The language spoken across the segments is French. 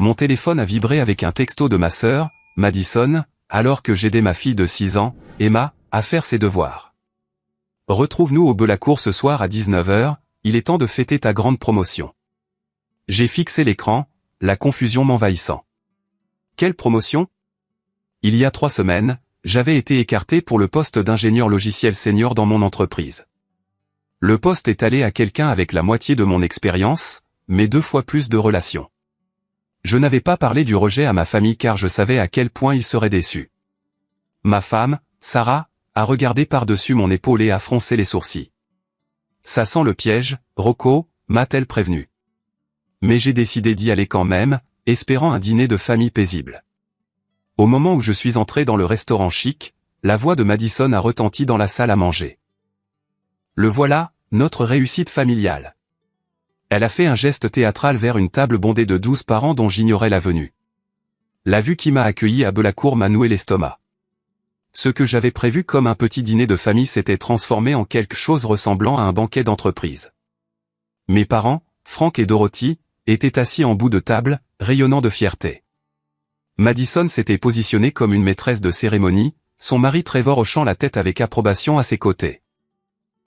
Mon téléphone a vibré avec un texto de ma sœur, Madison, alors que j'aidais ma fille de 6 ans, Emma, à faire ses devoirs. Retrouve-nous au Belacourt ce soir à 19h, il est temps de fêter ta grande promotion. J'ai fixé l'écran, la confusion m'envahissant. Quelle promotion? Il y a 3 semaines, j'avais été écarté pour le poste d'ingénieur logiciel senior dans mon entreprise. Le poste est allé à quelqu'un avec la moitié de mon expérience, mais 2 fois plus de relations. Je n'avais pas parlé du rejet à ma famille car je savais à quel point ils seraient déçus. Ma femme, Sarah, a regardé par-dessus mon épaule et a froncé les sourcils. Ça sent le piège, Rocco, m'a-t-elle prévenu. Mais j'ai décidé d'y aller quand même, espérant un dîner de famille paisible. Au moment où je suis entré dans le restaurant chic, la voix de Madison a retenti dans la salle à manger. Le voilà, notre réussite familiale. Elle a fait un geste théâtral vers une table bondée de 12 parents dont j'ignorais la venue. La vue qui m'a accueilli à Belacourt m'a noué l'estomac. Ce que j'avais prévu comme un petit dîner de famille s'était transformé en quelque chose ressemblant à un banquet d'entreprise. Mes parents, Frank et Dorothy, étaient assis en bout de table, rayonnant de fierté. Madison s'était positionnée comme une maîtresse de cérémonie, son mari Trevor hochant la tête avec approbation à ses côtés.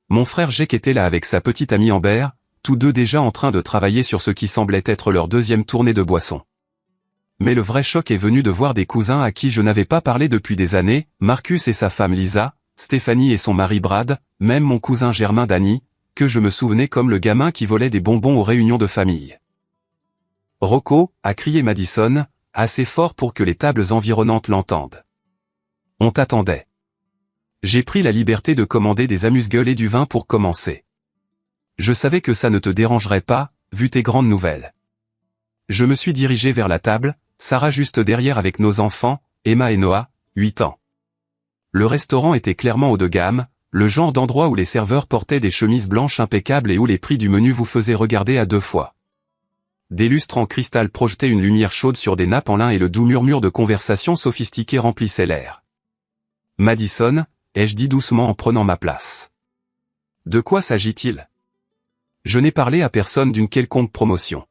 Mon frère Jake était là avec sa petite amie Amber, tous deux déjà en train de travailler sur ce qui semblait être leur 2e tournée de boissons. Mais le vrai choc est venu de voir des cousins à qui je n'avais pas parlé depuis des années, Marcus et sa femme Lisa, Stéphanie et son mari Brad, même mon cousin Germain Danny, que je me souvenais comme le gamin qui volait des bonbons aux réunions de famille. « Rocco » a crié Madison, assez fort pour que les tables environnantes l'entendent. « On t'attendait. » J'ai pris la liberté de commander des amuse-gueules et du vin pour commencer. Je savais que ça ne te dérangerait pas, vu tes grandes nouvelles. Je me suis dirigé vers la table, Sarah juste derrière avec nos enfants, Emma et Noah, 8 ans. Le restaurant était clairement haut de gamme, le genre d'endroit où les serveurs portaient des chemises blanches impeccables et où les prix du menu vous faisaient regarder à 2 fois. Des lustres en cristal projetaient une lumière chaude sur des nappes en lin et le doux murmure de conversation sophistiquée remplissait l'air. « Madison » ai-je dit doucement en prenant ma place. « De quoi s'agit-il » Je n'ai parlé à personne d'une quelconque promotion.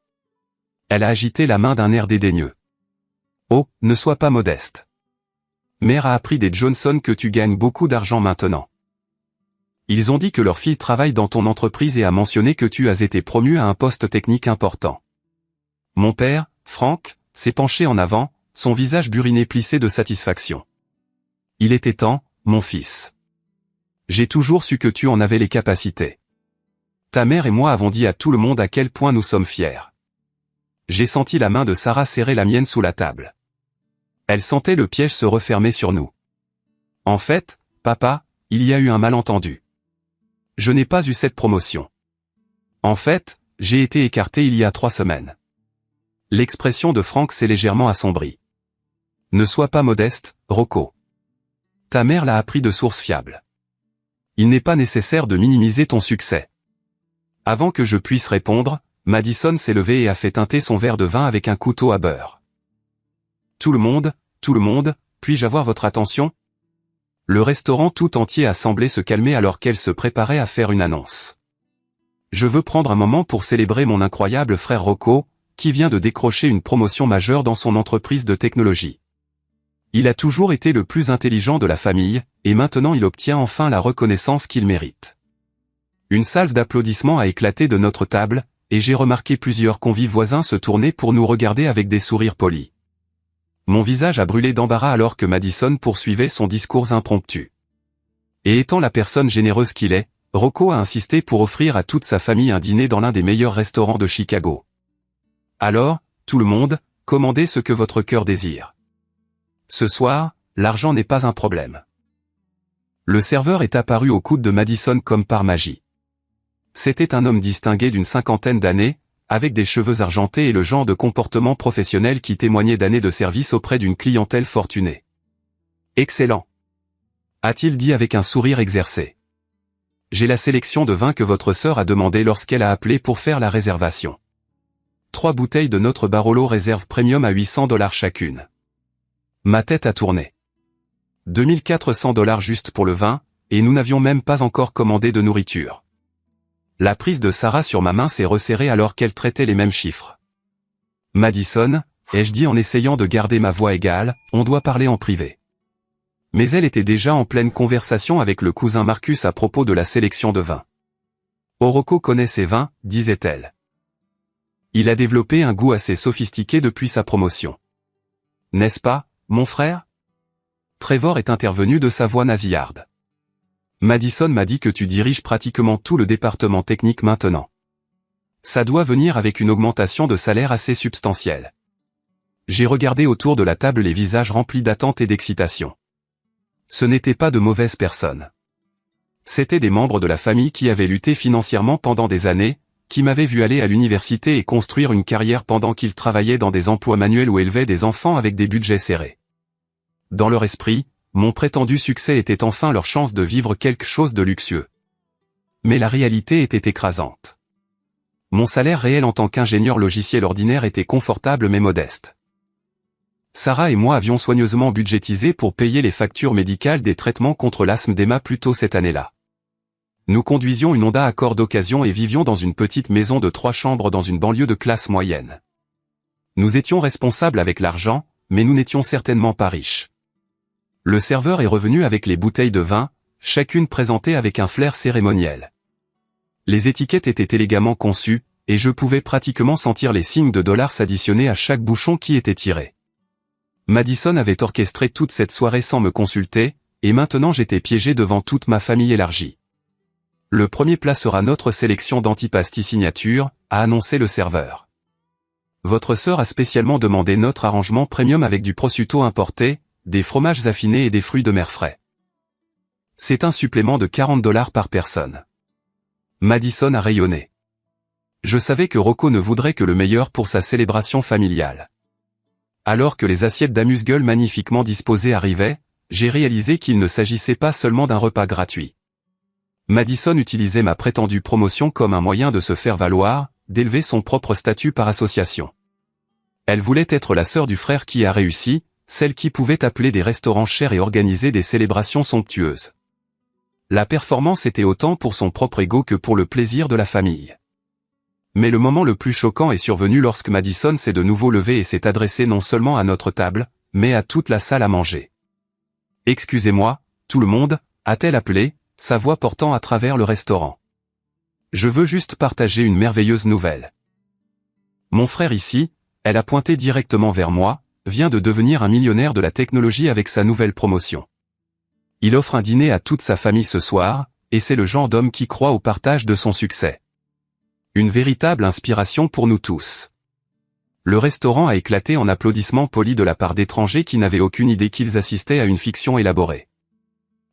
Elle a agité la main d'un air dédaigneux. « Oh, ne sois pas modeste. Mère a appris des Johnson que tu gagnes beaucoup d'argent maintenant. Ils ont dit que leur fille travaille dans ton entreprise et a mentionné que tu as été promu à un poste technique important. » Mon père, Frank, s'est penché en avant, son visage buriné plissé de satisfaction. « Il était temps, mon fils. J'ai toujours su que tu en avais les capacités. Ta mère et moi avons dit à tout le monde à quel point nous sommes fiers. » J'ai senti la main de Sarah serrer la mienne sous la table. Elle sentait le piège se refermer sur nous. « En fait, papa, il y a eu un malentendu. Je n'ai pas eu cette promotion. En fait, j'ai été écarté il y a 3 semaines. » L'expression de Frank s'est légèrement assombrie. « Ne sois pas modeste, Rocco. Ta mère l'a appris de sources fiables. Il n'est pas nécessaire de minimiser ton succès. » Avant que je puisse répondre, Madison s'est levée et a fait teinter son verre de vin avec un couteau à beurre. « Tout le monde, puis-je avoir votre attention ?» Le restaurant tout entier a semblé se calmer alors qu'elle se préparait à faire une annonce. « Je veux prendre un moment pour célébrer mon incroyable frère Rocco, qui vient de décrocher une promotion majeure dans son entreprise de technologie. Il a toujours été le plus intelligent de la famille, et maintenant il obtient enfin la reconnaissance qu'il mérite. » Une salve d'applaudissements a éclaté de notre table, et j'ai remarqué plusieurs convives voisins se tourner pour nous regarder avec des sourires polis. Mon visage a brûlé d'embarras alors que Madison poursuivait son discours impromptu. Et étant la personne généreuse qu'il est, Rocco a insisté pour offrir à toute sa famille un dîner dans l'un des meilleurs restaurants de Chicago. Alors, tout le monde, commandez ce que votre cœur désire. Ce soir, l'argent n'est pas un problème. Le serveur est apparu au coude de Madison comme par magie. C'était un homme distingué d'une 50aine d'années, avec des cheveux argentés et le genre de comportement professionnel qui témoignait d'années de service auprès d'une clientèle fortunée. « Excellent !» a-t-il dit avec un sourire exercé. « J'ai la sélection de vins que votre sœur a demandé lorsqu'elle a appelé pour faire la réservation. 3 bouteilles de notre Barolo réserve premium à $800 chacune. » Ma tête a tourné. $2400 juste pour le vin, et nous n'avions même pas encore commandé de nourriture. La prise de Sarah sur ma main s'est resserrée alors qu'elle traitait les mêmes chiffres. « Madison, ai-je dit en essayant de garder ma voix égale, on doit parler en privé. Mais elle était déjà en pleine conversation avec le cousin Marcus à propos de la sélection de vins. Rocco connaît ses vins, disait-elle. Il a développé un goût assez sophistiqué depuis sa promotion. N'est-ce pas, mon frère? Trevor est intervenu de sa voix nasillarde. Madison m'a dit que tu diriges pratiquement tout le département technique maintenant. Ça doit venir avec une augmentation de salaire assez substantielle. J'ai regardé autour de la table les visages remplis d'attente et d'excitation. Ce n'étaient pas de mauvaises personnes. C'étaient des membres de la famille qui avaient lutté financièrement pendant des années, qui m'avaient vu aller à l'université et construire une carrière pendant qu'ils travaillaient dans des emplois manuels ou élevaient des enfants avec des budgets serrés. Dans leur esprit, mon prétendu succès était enfin leur chance de vivre quelque chose de luxueux. Mais la réalité était écrasante. Mon salaire réel en tant qu'ingénieur logiciel ordinaire était confortable mais modeste. Sarah et moi avions soigneusement budgétisé pour payer les factures médicales des traitements contre l'asthme d'Emma plus tôt cette année-là. Nous conduisions une Honda Accord d'occasion et vivions dans une petite maison de 3 chambres dans une banlieue de classe moyenne. Nous étions responsables avec l'argent, mais nous n'étions certainement pas riches. Le serveur est revenu avec les bouteilles de vin, chacune présentée avec un flair cérémoniel. Les étiquettes étaient élégamment conçues, et je pouvais pratiquement sentir les signes de dollars s'additionner à chaque bouchon qui était tiré. Madison avait orchestré toute cette soirée sans me consulter, et maintenant j'étais piégé devant toute ma famille élargie. Le premier plat sera notre sélection d'antipasti signature, a annoncé le serveur. Votre sœur a spécialement demandé notre arrangement premium avec du prosciutto importé, des fromages affinés et des fruits de mer frais. C'est un supplément de $40 par personne. Madison a rayonné. Je savais que Rocco ne voudrait que le meilleur pour sa célébration familiale. Alors que les assiettes d'amuse-gueule magnifiquement disposées arrivaient, j'ai réalisé qu'il ne s'agissait pas seulement d'un repas gratuit. Madison utilisait ma prétendue promotion comme un moyen de se faire valoir, d'élever son propre statut par association. Elle voulait être la sœur du frère qui a réussi, celle qui pouvait appeler des restaurants chers et organiser des célébrations somptueuses. La performance était autant pour son propre ego que pour le plaisir de la famille. Mais le moment le plus choquant est survenu lorsque Madison s'est de nouveau levée et s'est adressée non seulement à notre table, mais à toute la salle à manger. « Excusez-moi, tout le monde » a-t-elle appelé, sa voix portant à travers le restaurant. « Je veux juste partager une merveilleuse nouvelle. Mon frère ici, elle a pointé directement vers moi, vient de devenir un millionnaire de la technologie avec sa nouvelle promotion. Il offre un dîner à toute sa famille ce soir, et c'est le genre d'homme qui croit au partage de son succès. Une véritable inspiration pour nous tous. » Le restaurant a éclaté en applaudissements polis de la part d'étrangers qui n'avaient aucune idée qu'ils assistaient à une fiction élaborée.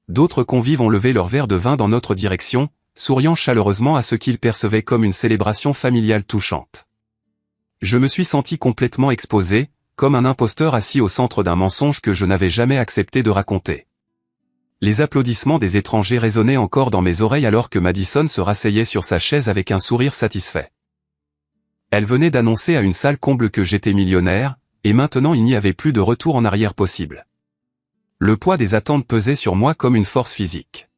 D'autres convives ont levé leur verre de vin dans notre direction, souriant chaleureusement à ce qu'ils percevaient comme une célébration familiale touchante. Je me suis senti complètement exposé, comme un imposteur assis au centre d'un mensonge que je n'avais jamais accepté de raconter. Les applaudissements des étrangers résonnaient encore dans mes oreilles alors que Madison se rasseyait sur sa chaise avec un sourire satisfait. Elle venait d'annoncer à une salle comble que j'étais millionnaire, et maintenant il n'y avait plus de retour en arrière possible. Le poids des attentes pesait sur moi comme une force physique.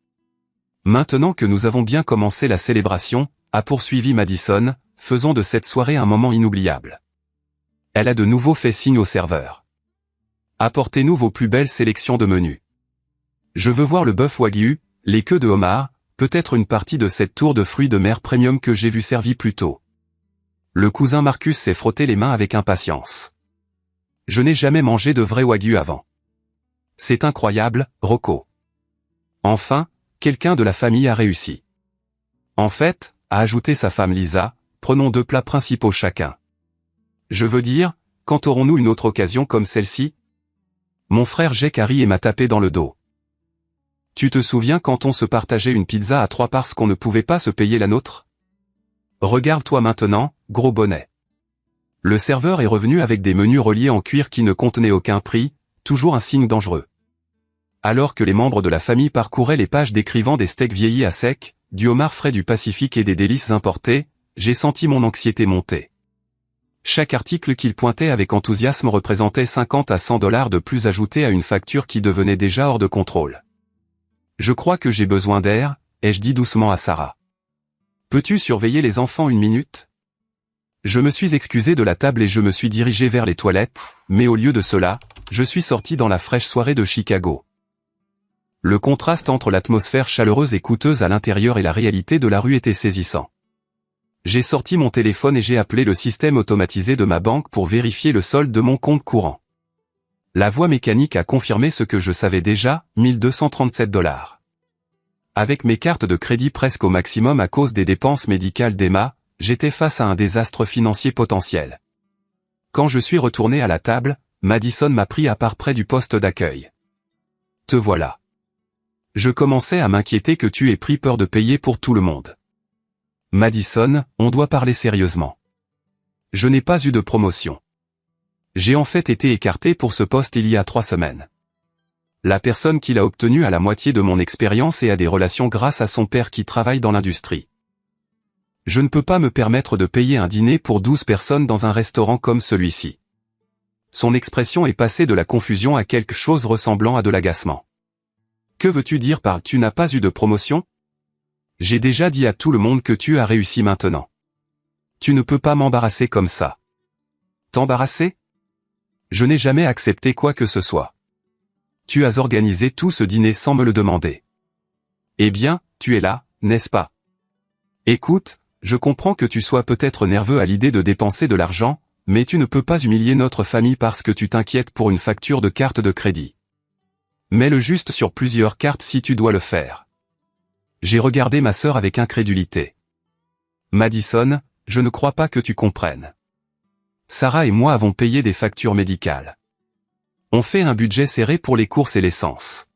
Maintenant que nous avons bien commencé la célébration, a poursuivi Madison, faisons de cette soirée un moment inoubliable. Elle a de nouveau fait signe au serveur. Apportez-nous vos plus belles sélections de menus. Je veux voir le bœuf wagyu, les queues de homard, peut-être une partie de cette tour de fruits de mer premium que j'ai vu servi plus tôt. Le cousin Marcus s'est frotté les mains avec impatience. Je n'ai jamais mangé de vrai wagyu avant. C'est incroyable, Rocco. Enfin, quelqu'un de la famille a réussi. En fait, a ajouté sa femme Lisa, prenons 2 plats principaux chacun. Je veux dire, quand aurons-nous une autre occasion comme celle-ci? Mon frère Jake a ri et m'a tapé dans le dos. Tu te souviens quand on se partageait une pizza à 3 parce qu'on ne pouvait pas se payer la nôtre? Regarde-toi maintenant, gros bonnet. Le serveur est revenu avec des menus reliés en cuir qui ne contenaient aucun prix, toujours un signe dangereux. Alors que les membres de la famille parcouraient les pages décrivant des steaks vieillis à sec, du homard frais du Pacifique et des délices importées, j'ai senti mon anxiété monter. Chaque article qu'il pointait avec enthousiasme représentait 50 à $100 de plus ajoutés à une facture qui devenait déjà hors de contrôle. Je crois que j'ai besoin d'air, ai-je dit doucement à Sarah. Peux-tu surveiller les enfants une minute? Je me suis excusé de la table et je me suis dirigé vers les toilettes, mais au lieu de cela, je suis sorti dans la fraîche soirée de Chicago. Le contraste entre l'atmosphère chaleureuse et coûteuse à l'intérieur et la réalité de la rue était saisissant. J'ai sorti mon téléphone et j'ai appelé le système automatisé de ma banque pour vérifier le solde de mon compte courant. La voix mécanique a confirmé ce que je savais déjà, 1237 $. Avec mes cartes de crédit presque au maximum à cause des dépenses médicales d'Emma, j'étais face à un désastre financier potentiel. Quand je suis retourné à la table, Madison m'a pris à part près du poste d'accueil. « Te voilà. Je commençais à m'inquiéter que tu aies pris peur de payer pour tout le monde. Madison, on doit parler sérieusement. Je n'ai pas eu de promotion. J'ai en fait été écarté pour ce poste il y a 3 semaines. La personne qui l'a obtenu a la moitié de mon expérience et a des relations grâce à son père qui travaille dans l'industrie. Je ne peux pas me permettre de payer un dîner pour 12 personnes dans un restaurant comme celui-ci. » Son expression est passée de la confusion à quelque chose ressemblant à de l'agacement. « Que veux-tu dire par « tu n'as pas eu de promotion » ? J'ai déjà dit à tout le monde que tu as réussi maintenant. Tu ne peux pas m'embarrasser comme ça. T'embarrasser ? Je n'ai jamais accepté quoi que ce soit. Tu as organisé tout ce dîner sans me le demander. Eh bien, tu es là, n'est-ce pas ? Écoute, je comprends que tu sois peut-être nerveux à l'idée de dépenser de l'argent, mais tu ne peux pas humilier notre famille parce que tu t'inquiètes pour une facture de carte de crédit. Mets-le juste sur plusieurs cartes si tu dois le faire. J'ai regardé ma sœur avec incrédulité. Madison, je ne crois pas que tu comprennes. Sarah et moi avons payé des factures médicales. On fait un budget serré pour les courses et l'essence.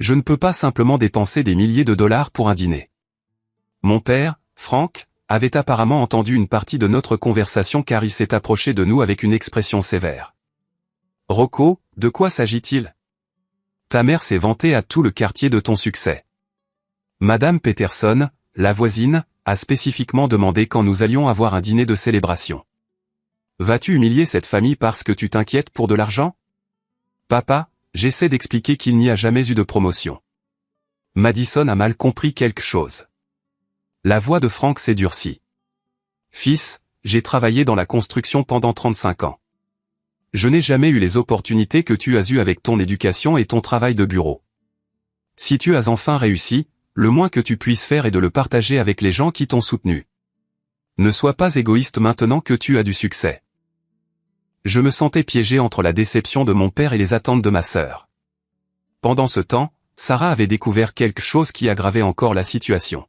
Je ne peux pas simplement dépenser des milliers de dollars pour un dîner. Mon père, Frank, avait apparemment entendu une partie de notre conversation car il s'est approché de nous avec une expression sévère. « Rocco, de quoi s'agit-il ? Ta mère s'est vantée à tout le quartier de ton succès. Madame Peterson, la voisine, a spécifiquement demandé quand nous allions avoir un dîner de célébration. Vas-tu humilier cette famille parce que tu t'inquiètes pour de l'argent ? Papa, j'essaie d'expliquer qu'il n'y a jamais eu de promotion. » Madison a mal compris quelque chose. La voix de Frank s'est durcie. « Fils, j'ai travaillé dans la construction pendant 35 ans. Je n'ai jamais eu les opportunités que tu as eues avec ton éducation et ton travail de bureau. Si tu as enfin réussi, le moins que tu puisses faire est de le partager avec les gens qui t'ont soutenu. Ne sois pas égoïste maintenant que tu as du succès. » Je me sentais piégé entre la déception de mon père et les attentes de ma sœur. Pendant ce temps, Sarah avait découvert quelque chose qui aggravait encore la situation.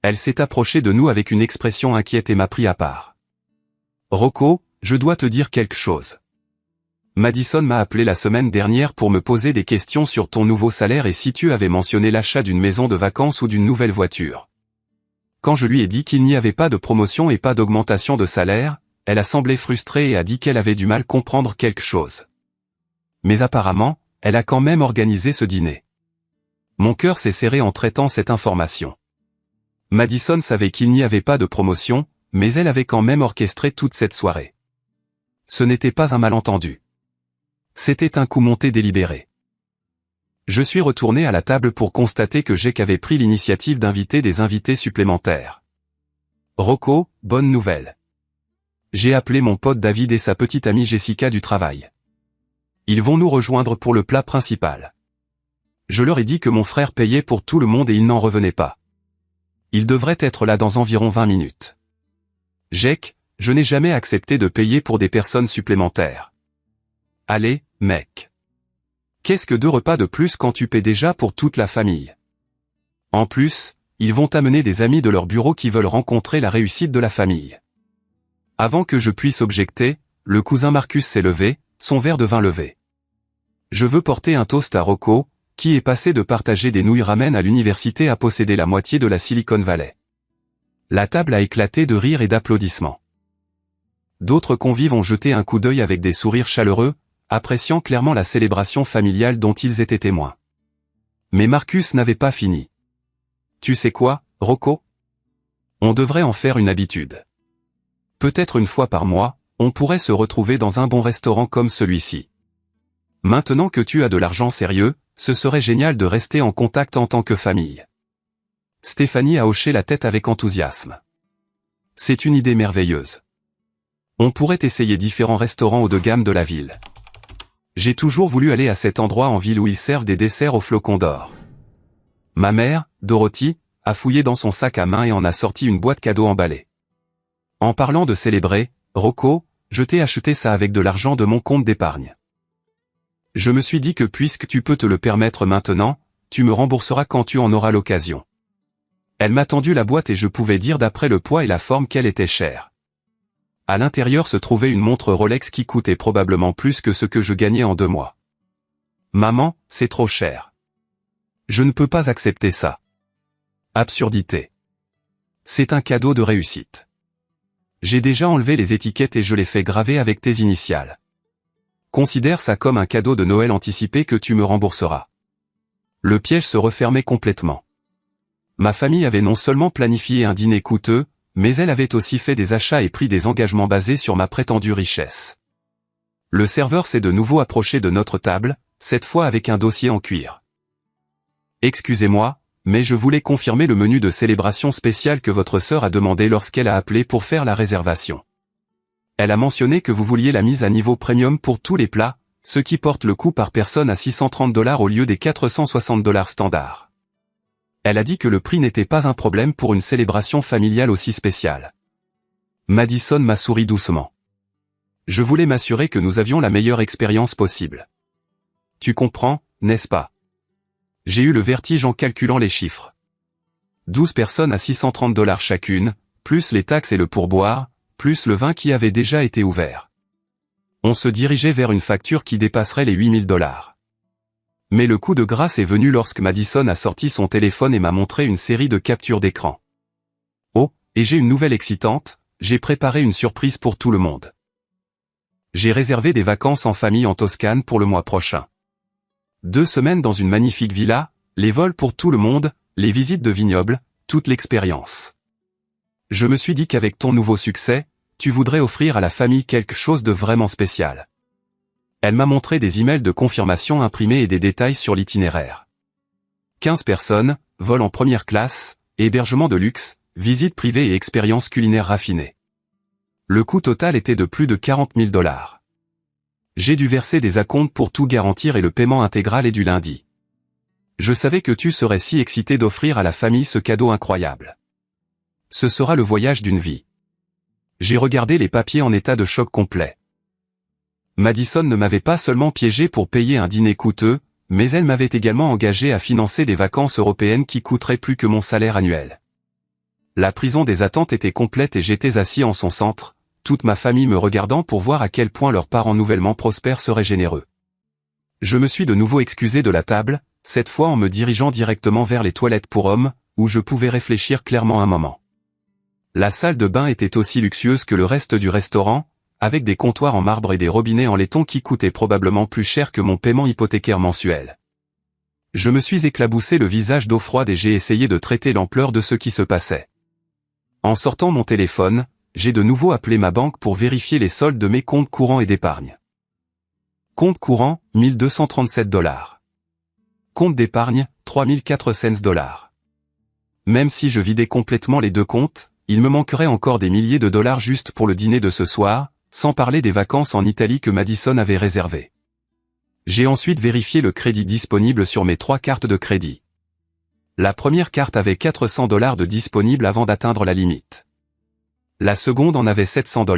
Elle s'est approchée de nous avec une expression inquiète et m'a pris à part. « Rocco, je dois te dire quelque chose. Madison m'a appelé la semaine dernière pour me poser des questions sur ton nouveau salaire et si tu avais mentionné l'achat d'une maison de vacances ou d'une nouvelle voiture. Quand je lui ai dit qu'il n'y avait pas de promotion et pas d'augmentation de salaire, elle a semblé frustrée et a dit qu'elle avait du mal à comprendre quelque chose. Mais apparemment, elle a quand même organisé ce dîner. Mon cœur s'est serré en traitant cette information. Madison savait qu'il n'y avait pas de promotion, mais elle avait quand même orchestré toute cette soirée. Ce n'était pas un malentendu. C'était un coup monté délibéré. Je suis retourné à la table pour constater que Jake avait pris l'initiative d'inviter des invités supplémentaires. Rocco, bonne nouvelle. J'ai appelé mon pote David et sa petite amie Jessica du travail. Ils vont nous rejoindre pour le plat principal. Je leur ai dit que mon frère payait pour tout le monde et ils n'en revenaient pas. Ils devraient être là dans environ 20 minutes. Jake, je n'ai jamais accepté de payer pour des personnes supplémentaires. Allez, mec. Qu'est-ce que 2 repas de plus quand tu paies déjà pour toute la famille ? En plus, ils vont amener des amis de leur bureau qui veulent rencontrer la réussite de la famille. Avant que je puisse objecter, le cousin Marcus s'est levé, son verre de vin levé. Je veux porter un toast à Rocco, qui est passé de partager des nouilles ramen à l'université à posséder la moitié de la Silicon Valley. La table a éclaté de rires et d'applaudissements. D'autres convives ont jeté un coup d'œil avec des sourires chaleureux, appréciant clairement la célébration familiale dont ils étaient témoins. Mais Marcus n'avait pas fini. Tu sais quoi, Rocco ? On devrait en faire une habitude. Peut-être une fois par mois, on pourrait se retrouver dans un bon restaurant comme celui-ci. Maintenant que tu as de l'argent sérieux, ce serait génial de rester en contact en tant que famille. Stéphanie a hoché la tête avec enthousiasme. C'est une idée merveilleuse. On pourrait essayer différents restaurants haut de gamme de la ville. J'ai toujours voulu aller à cet endroit en ville où ils servent des desserts aux flocons d'or. Ma mère, Dorothy, a fouillé dans son sac à main et en a sorti une boîte cadeau emballée. En parlant de célébrer, Rocco, je t'ai acheté ça avec de l'argent de mon compte d'épargne. Je me suis dit que puisque tu peux te le permettre maintenant, tu me rembourseras quand tu en auras l'occasion. Elle m'a tendu la boîte et je pouvais dire d'après le poids et la forme qu'elle était chère. À l'intérieur se trouvait une montre Rolex qui coûtait probablement plus que ce que je gagnais en 2 mois. Maman, c'est trop cher. Je ne peux pas accepter ça. Absurdité. C'est un cadeau de réussite. J'ai déjà enlevé les étiquettes et je les fais graver avec tes initiales. Considère ça comme un cadeau de Noël anticipé que tu me rembourseras. Le piège se refermait complètement. Ma famille avait non seulement planifié un dîner coûteux, mais elle avait aussi fait des achats et pris des engagements basés sur ma prétendue richesse. Le serveur s'est de nouveau approché de notre table, cette fois avec un dossier en cuir. Excusez-moi, mais je voulais confirmer le menu de célébration spéciale que votre sœur a demandé lorsqu'elle a appelé pour faire la réservation. Elle a mentionné que vous vouliez la mise à niveau premium pour tous les plats, ce qui porte le coût par personne à $630 au lieu des $460 standards. Elle a dit que le prix n'était pas un problème pour une célébration familiale aussi spéciale. Madison m'a souri doucement. Je voulais m'assurer que nous avions la meilleure expérience possible. Tu comprends, n'est-ce pas? J'ai eu le vertige en calculant les chiffres. 12 personnes à $630 chacune, plus les taxes et le pourboire, plus le vin qui avait déjà été ouvert. On se dirigeait vers une facture qui dépasserait les $8000. Mais le coup de grâce est venu lorsque Madison a sorti son téléphone et m'a montré une série de captures d'écran. Oh, et j'ai une nouvelle excitante, j'ai préparé une surprise pour tout le monde. J'ai réservé des vacances en famille en Toscane pour le mois prochain. 2 semaines dans une magnifique villa, les vols pour tout le monde, les visites de vignobles, toute l'expérience. Je me suis dit qu'avec ton nouveau succès, tu voudrais offrir à la famille quelque chose de vraiment spécial. Elle m'a montré des emails de confirmation imprimés et des détails sur l'itinéraire. 15 personnes, vol en première classe, hébergement de luxe, visite privée et expérience culinaire raffinée. Le coût total était de plus de $40 000. J'ai dû verser des acomptes pour tout garantir et le paiement intégral est du lundi. Je savais que tu serais si excité d'offrir à la famille ce cadeau incroyable. Ce sera le voyage d'une vie. J'ai regardé les papiers en état de choc complet. Madison ne m'avait pas seulement piégé pour payer un dîner coûteux, mais elle m'avait également engagé à financer des vacances européennes qui coûteraient plus que mon salaire annuel. La prison des attentes était complète et j'étais assis en son centre, toute ma famille me regardant pour voir à quel point leurs parents nouvellement prospères seraient généreux. Je me suis de nouveau excusé de la table, cette fois en me dirigeant directement vers les toilettes pour hommes, où je pouvais réfléchir clairement un moment. La salle de bain était aussi luxueuse que le reste du restaurant, avec des comptoirs en marbre et des robinets en laiton qui coûtaient probablement plus cher que mon paiement hypothécaire mensuel. Je me suis éclaboussé le visage d'eau froide et j'ai essayé de traiter l'ampleur de ce qui se passait. En sortant mon téléphone, j'ai de nouveau appelé ma banque pour vérifier les soldes de mes comptes courants et d'épargne. Compte courant, $1237. Compte d'épargne, $3400. Même si je vidais complètement les 2 comptes, il me manquerait encore des milliers de dollars juste pour le dîner de ce soir, sans parler des vacances en Italie que Madison avait réservées. J'ai ensuite vérifié le crédit disponible sur mes 3 cartes de crédit. La première carte avait $400 de disponible avant d'atteindre la limite. La seconde en avait $700.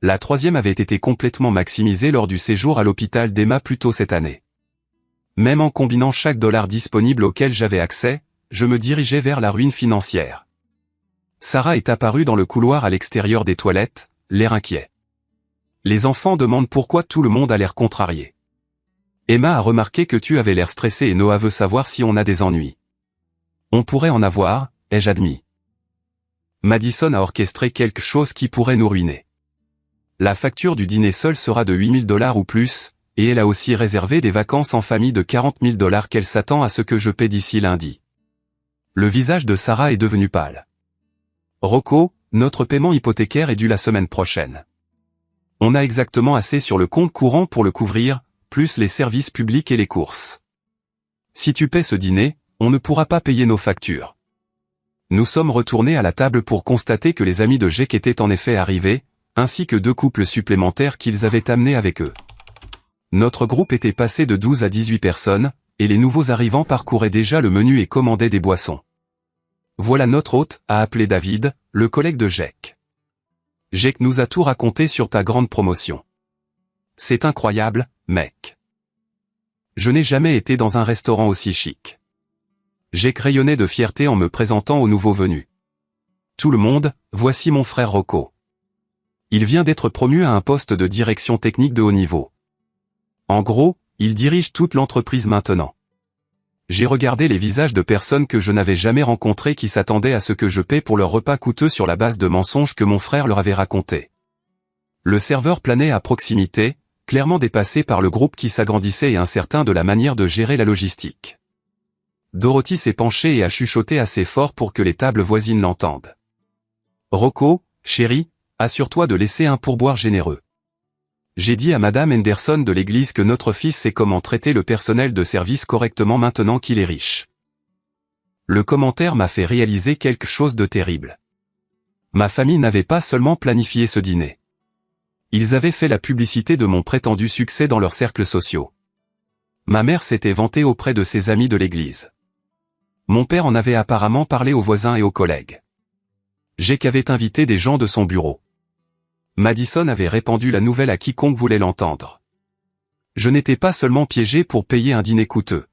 La troisième avait été complètement maximisée lors du séjour à l'hôpital d'Emma plus tôt cette année. Même en combinant chaque dollar disponible auquel j'avais accès, je me dirigeais vers la ruine financière. Sarah est apparue dans le couloir à l'extérieur des toilettes, l'air inquiet. Les enfants demandent pourquoi tout le monde a l'air contrarié. Emma a remarqué que tu avais l'air stressé et Noah veut savoir si on a des ennuis. On pourrait en avoir, ai-je admis. Madison a orchestré quelque chose qui pourrait nous ruiner. La facture du dîner seul sera de $8000 ou plus, et elle a aussi réservé des vacances en famille de $40 000 qu'elle s'attend à ce que je paie d'ici lundi. Le visage de Sarah est devenu pâle. Rocco, notre paiement hypothécaire est dû la semaine prochaine. On a exactement assez sur le compte courant pour le couvrir, plus les services publics et les courses. Si tu paies ce dîner, on ne pourra pas payer nos factures. Nous sommes retournés à la table pour constater que les amis de Jake étaient en effet arrivés, ainsi que 2 couples supplémentaires qu'ils avaient amenés avec eux. Notre groupe était passé de 12 à 18 personnes, et les nouveaux arrivants parcouraient déjà le menu et commandaient des boissons. Voilà notre hôte, a appelé David, le collègue de Jake. Jake nous a tout raconté sur ta grande promotion. C'est incroyable, mec. Je n'ai jamais été dans un restaurant aussi chic. Jake rayonnait de fierté en me présentant aux nouveaux venus. Tout le monde, voici mon frère Rocco. Il vient d'être promu à un poste de direction technique de haut niveau. En gros, il dirige toute l'entreprise maintenant. J'ai regardé les visages de personnes que je n'avais jamais rencontrées qui s'attendaient à ce que je paie pour leur repas coûteux sur la base de mensonges que mon frère leur avait racontés. Le serveur planait à proximité, clairement dépassé par le groupe qui s'agrandissait et incertain de la manière de gérer la logistique. Dorothy s'est penchée et a chuchoté assez fort pour que les tables voisines l'entendent. Rocco, chérie, assure-toi de laisser un pourboire généreux. J'ai dit à Madame Henderson de l'église que notre fils sait comment traiter le personnel de service correctement maintenant qu'il est riche. Le commentaire m'a fait réaliser quelque chose de terrible. Ma famille n'avait pas seulement planifié ce dîner. Ils avaient fait la publicité de mon prétendu succès dans leurs cercles sociaux. Ma mère s'était vantée auprès de ses amis de l'église. Mon père en avait apparemment parlé aux voisins et aux collègues. Jake avait invité des gens de son bureau. Madison avait répandu la nouvelle à quiconque voulait l'entendre. Je n'étais pas seulement piégé pour payer un dîner coûteux.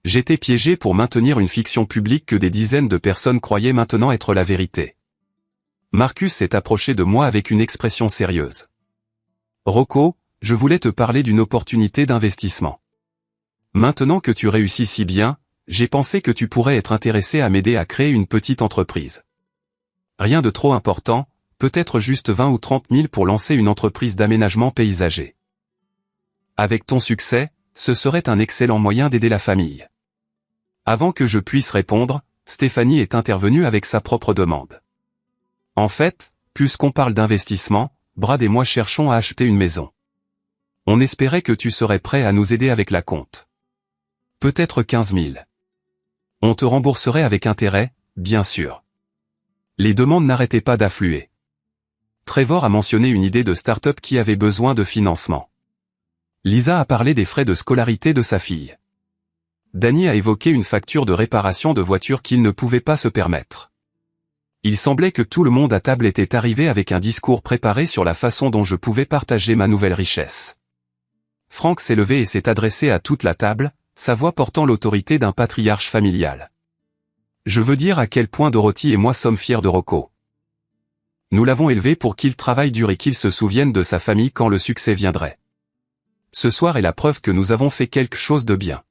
J'étais piégé pour maintenir une fiction publique que des dizaines de personnes croyaient maintenant être la vérité. Marcus s'est approché de moi avec une expression sérieuse. Rocco, je voulais te parler d'une opportunité d'investissement. Maintenant que tu réussis si bien, j'ai pensé que tu pourrais être intéressé à m'aider à créer une petite entreprise. Rien de trop important, peut-être juste 20 ou 30 000 pour lancer une entreprise d'aménagement paysager. Avec ton succès, ce serait un excellent moyen d'aider la famille. Avant que je puisse répondre, Stéphanie est intervenue avec sa propre demande. En fait, puisqu'on parle d'investissement, Brad et moi cherchons à acheter une maison. On espérait que tu serais prêt à nous aider avec la compte. Peut-être 15 000. On te rembourserait avec intérêt, bien sûr. Les demandes n'arrêtaient pas d'affluer. Trevor a mentionné une idée de start-up qui avait besoin de financement. Lisa a parlé des frais de scolarité de sa fille. Danny a évoqué une facture de réparation de voiture qu'il ne pouvait pas se permettre. Il semblait que tout le monde à table était arrivé avec un discours préparé sur la façon dont je pouvais partager ma nouvelle richesse. Frank s'est levé et s'est adressé à toute la table, sa voix portant l'autorité d'un patriarche familial. Je veux dire à quel point Dorothy et moi sommes fiers de Rocco. Nous l'avons élevé pour qu'il travaille dur et qu'il se souvienne de sa famille quand le succès viendrait. Ce soir est la preuve que nous avons fait quelque chose de bien.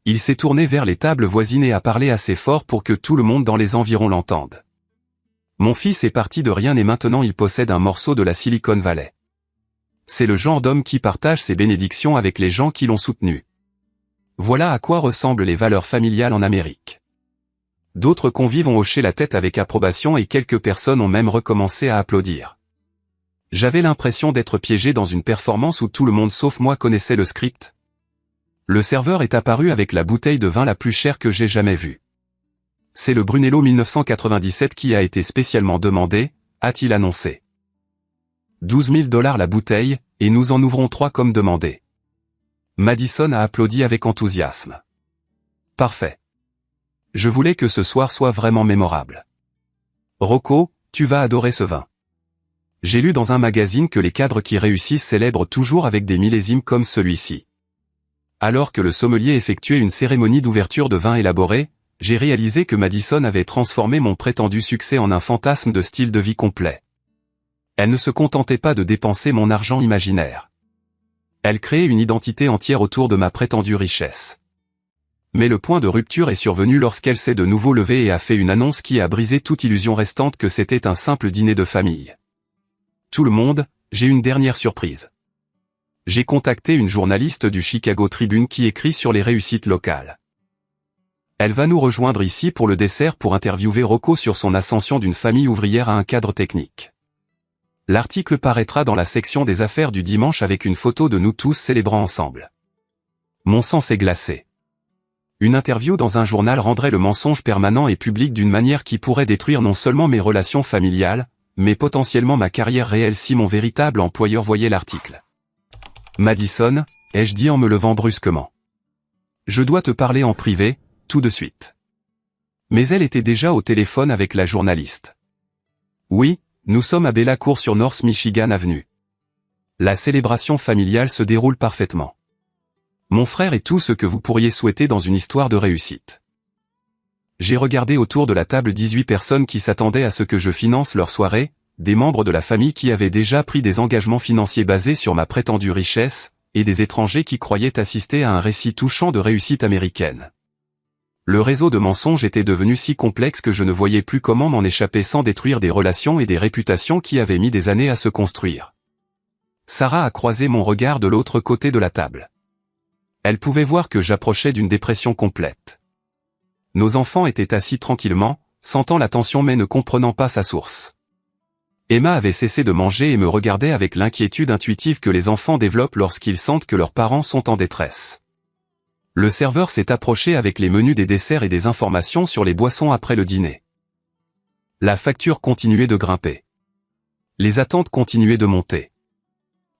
Il s'est tourné vers les tables voisines et a parlé assez fort pour que tout le monde dans les environs l'entende. Mon fils est parti de rien et maintenant il possède un morceau de la Silicon Valley. C'est le genre d'homme qui partage ses bénédictions avec les gens qui l'ont soutenu. Voilà à quoi ressemblent les valeurs familiales en Amérique. D'autres convives ont hoché la tête avec approbation et quelques personnes ont même recommencé à applaudir. J'avais l'impression d'être piégé dans une performance où tout le monde sauf moi connaissait le script. Le serveur est apparu avec la bouteille de vin la plus chère que j'ai jamais vue. C'est le Brunello 1997 qui a été spécialement demandé, a-t-il annoncé. 12 000 $ la bouteille, et nous en ouvrons 3 comme demandé. Madison a applaudi avec enthousiasme. Parfait. Je voulais que ce soir soit vraiment mémorable. Rocco, tu vas adorer ce vin. J'ai lu dans un magazine que les cadres qui réussissent célèbrent toujours avec des millésimes comme celui-ci. Alors que le sommelier effectuait une cérémonie d'ouverture de vin élaboré, j'ai réalisé que Madison avait transformé mon prétendu succès en un fantasme de style de vie complet. Elle ne se contentait pas de dépenser mon argent imaginaire. Elle créait une identité entière autour de ma prétendue richesse. Mais le point de rupture est survenu lorsqu'elle s'est de nouveau levée et a fait une annonce qui a brisé toute illusion restante que c'était un simple dîner de famille. Tout le monde, j'ai une dernière surprise. J'ai contacté une journaliste du Chicago Tribune qui écrit sur les réussites locales. Elle va nous rejoindre ici pour le dessert pour interviewer Rocco sur son ascension d'une famille ouvrière à un cadre technique. L'article paraîtra dans la section des affaires du dimanche avec une photo de nous tous célébrant ensemble. Mon sang s'est glacé. Une interview dans un journal rendrait le mensonge permanent et public d'une manière qui pourrait détruire non seulement mes relations familiales, mais potentiellement ma carrière réelle si mon véritable employeur voyait l'article. Madison, ai-je dit en me levant brusquement. Je dois te parler en privé, tout de suite. Mais elle était déjà au téléphone avec la journaliste. Oui, nous sommes à Bella Court sur North Michigan Avenue. La célébration familiale se déroule parfaitement. Mon frère est tout ce que vous pourriez souhaiter dans une histoire de réussite. J'ai regardé autour de la table 18 personnes qui s'attendaient à ce que je finance leur soirée, des membres de la famille qui avaient déjà pris des engagements financiers basés sur ma prétendue richesse, et des étrangers qui croyaient assister à un récit touchant de réussite américaine. Le réseau de mensonges était devenu si complexe que je ne voyais plus comment m'en échapper sans détruire des relations et des réputations qui avaient mis des années à se construire. Sarah a croisé mon regard de l'autre côté de la table. Elle pouvait voir que j'approchais d'une dépression complète. Nos enfants étaient assis tranquillement, sentant la tension mais ne comprenant pas sa source. Emma avait cessé de manger et me regardait avec l'inquiétude intuitive que les enfants développent lorsqu'ils sentent que leurs parents sont en détresse. Le serveur s'est approché avec les menus des desserts et des informations sur les boissons après le dîner. La facture continuait de grimper. Les attentes continuaient de monter.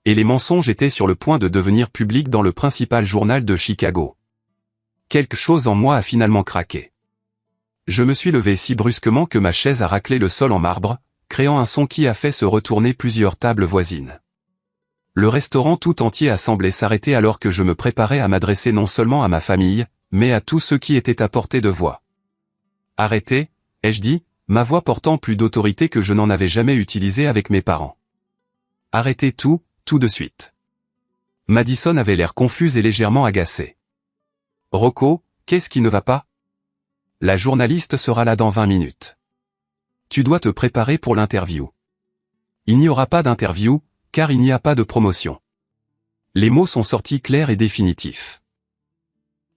Et les mensonges étaient sur le point de devenir publics dans le principal journal de Chicago. Quelque chose en moi a finalement craqué. Je me suis levé si brusquement que ma chaise a raclé le sol en marbre, créant un son qui a fait se retourner plusieurs tables voisines. Le restaurant tout entier a semblé s'arrêter alors que je me préparais à m'adresser non seulement à ma famille, mais à tous ceux qui étaient à portée de voix. Arrêtez, ai-je dit, ma voix portant plus d'autorité que je n'en avais jamais utilisée avec mes parents. Arrêtez tout de suite. Madison avait l'air confuse et légèrement agacée. Rocco, qu'est-ce qui ne va pas? La journaliste sera là dans 20 minutes. Tu dois te préparer pour l'interview. Il n'y aura pas d'interview, car il n'y a pas de promotion. Les mots sont sortis clairs et définitifs.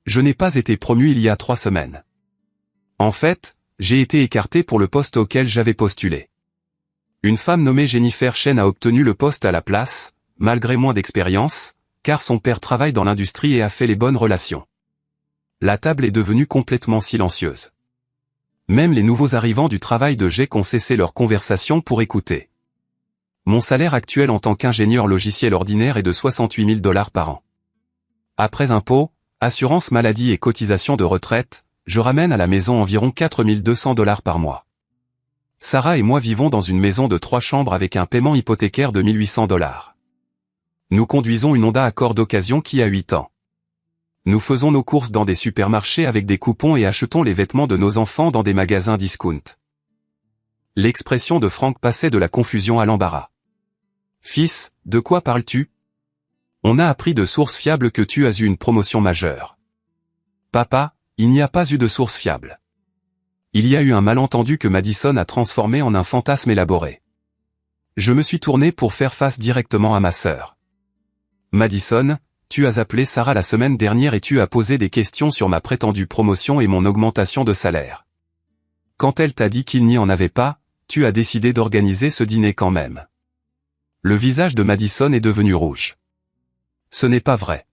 Je n'ai pas été promu il y a 3 semaines. En fait, j'ai été écarté pour le poste auquel j'avais postulé. Une femme nommée Jennifer Chen a obtenu le poste à la place, malgré moins d'expérience, car son père travaille dans l'industrie et a fait les bonnes relations. La table est devenue complètement silencieuse. Même les nouveaux arrivants du travail de GEC ont cessé leur conversation pour écouter. Mon salaire actuel en tant qu'ingénieur logiciel ordinaire est de 68 000 $ par an. Après impôts, assurance maladie et cotisation de retraite, je ramène à la maison environ 4 200 $ par mois. Sarah et moi vivons dans une maison de 3 chambres avec un paiement hypothécaire de 1 800 $. Nous conduisons une Honda Accord d'occasion qui a 8 ans. Nous faisons nos courses dans des supermarchés avec des coupons et achetons les vêtements de nos enfants dans des magasins discount. L'expression de Frank passait de la confusion à l'embarras. Fils, de quoi parles-tu? On a appris de sources fiables que tu as eu une promotion majeure. Papa, il n'y a pas eu de source fiable. Il y a eu un malentendu que Madison a transformé en un fantasme élaboré. Je me suis tourné pour faire face directement à ma sœur. Madison, tu as appelé Sarah la semaine dernière et tu as posé des questions sur ma prétendue promotion et mon augmentation de salaire. Quand elle t'a dit qu'il n'y en avait pas, tu as décidé d'organiser ce dîner quand même. Le visage de Madison est devenu rouge. Ce n'est pas vrai.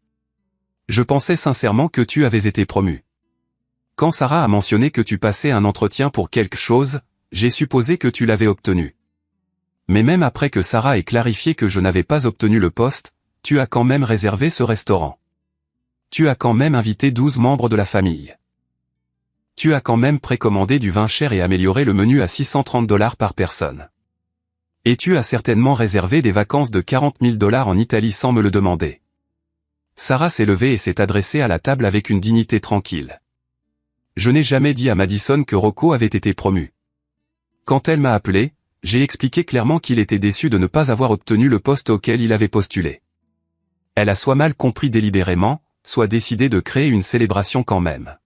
Je pensais sincèrement que tu avais été promu. Quand Sarah a mentionné que tu passais un entretien pour quelque chose, j'ai supposé que tu l'avais obtenu. Mais même après que Sarah ait clarifié que je n'avais pas obtenu le poste, tu as quand même réservé ce restaurant. Tu as quand même invité 12 membres de la famille. Tu as quand même précommandé du vin cher et amélioré le menu à 630 $ par personne. Et tu as certainement réservé des vacances de 40 000 $ en Italie sans me le demander. Sarah s'est levée et s'est adressée à la table avec une dignité tranquille. Je n'ai jamais dit à Madison que Rocco avait été promu. Quand elle m'a appelé, j'ai expliqué clairement qu'il était déçu de ne pas avoir obtenu le poste auquel il avait postulé. Elle a soit mal compris délibérément, soit décidé de créer une célébration quand même.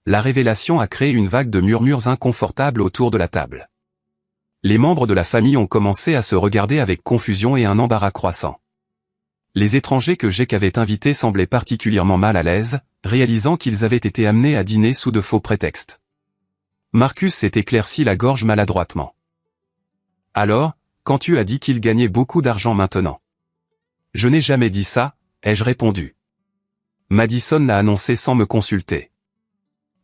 La révélation a créé une vague de murmures inconfortables autour de la table. Les membres de la famille ont commencé à se regarder avec confusion et un embarras croissant. Les étrangers que GEC avait invités semblaient particulièrement mal à l'aise, réalisant qu'ils avaient été amenés à dîner sous de faux prétextes. Marcus s'est éclairci la gorge maladroitement. Alors, quand tu as dit qu'il gagnait beaucoup d'argent maintenant? Je n'ai jamais dit ça, ai-je répondu. Madison l'a annoncé sans me consulter.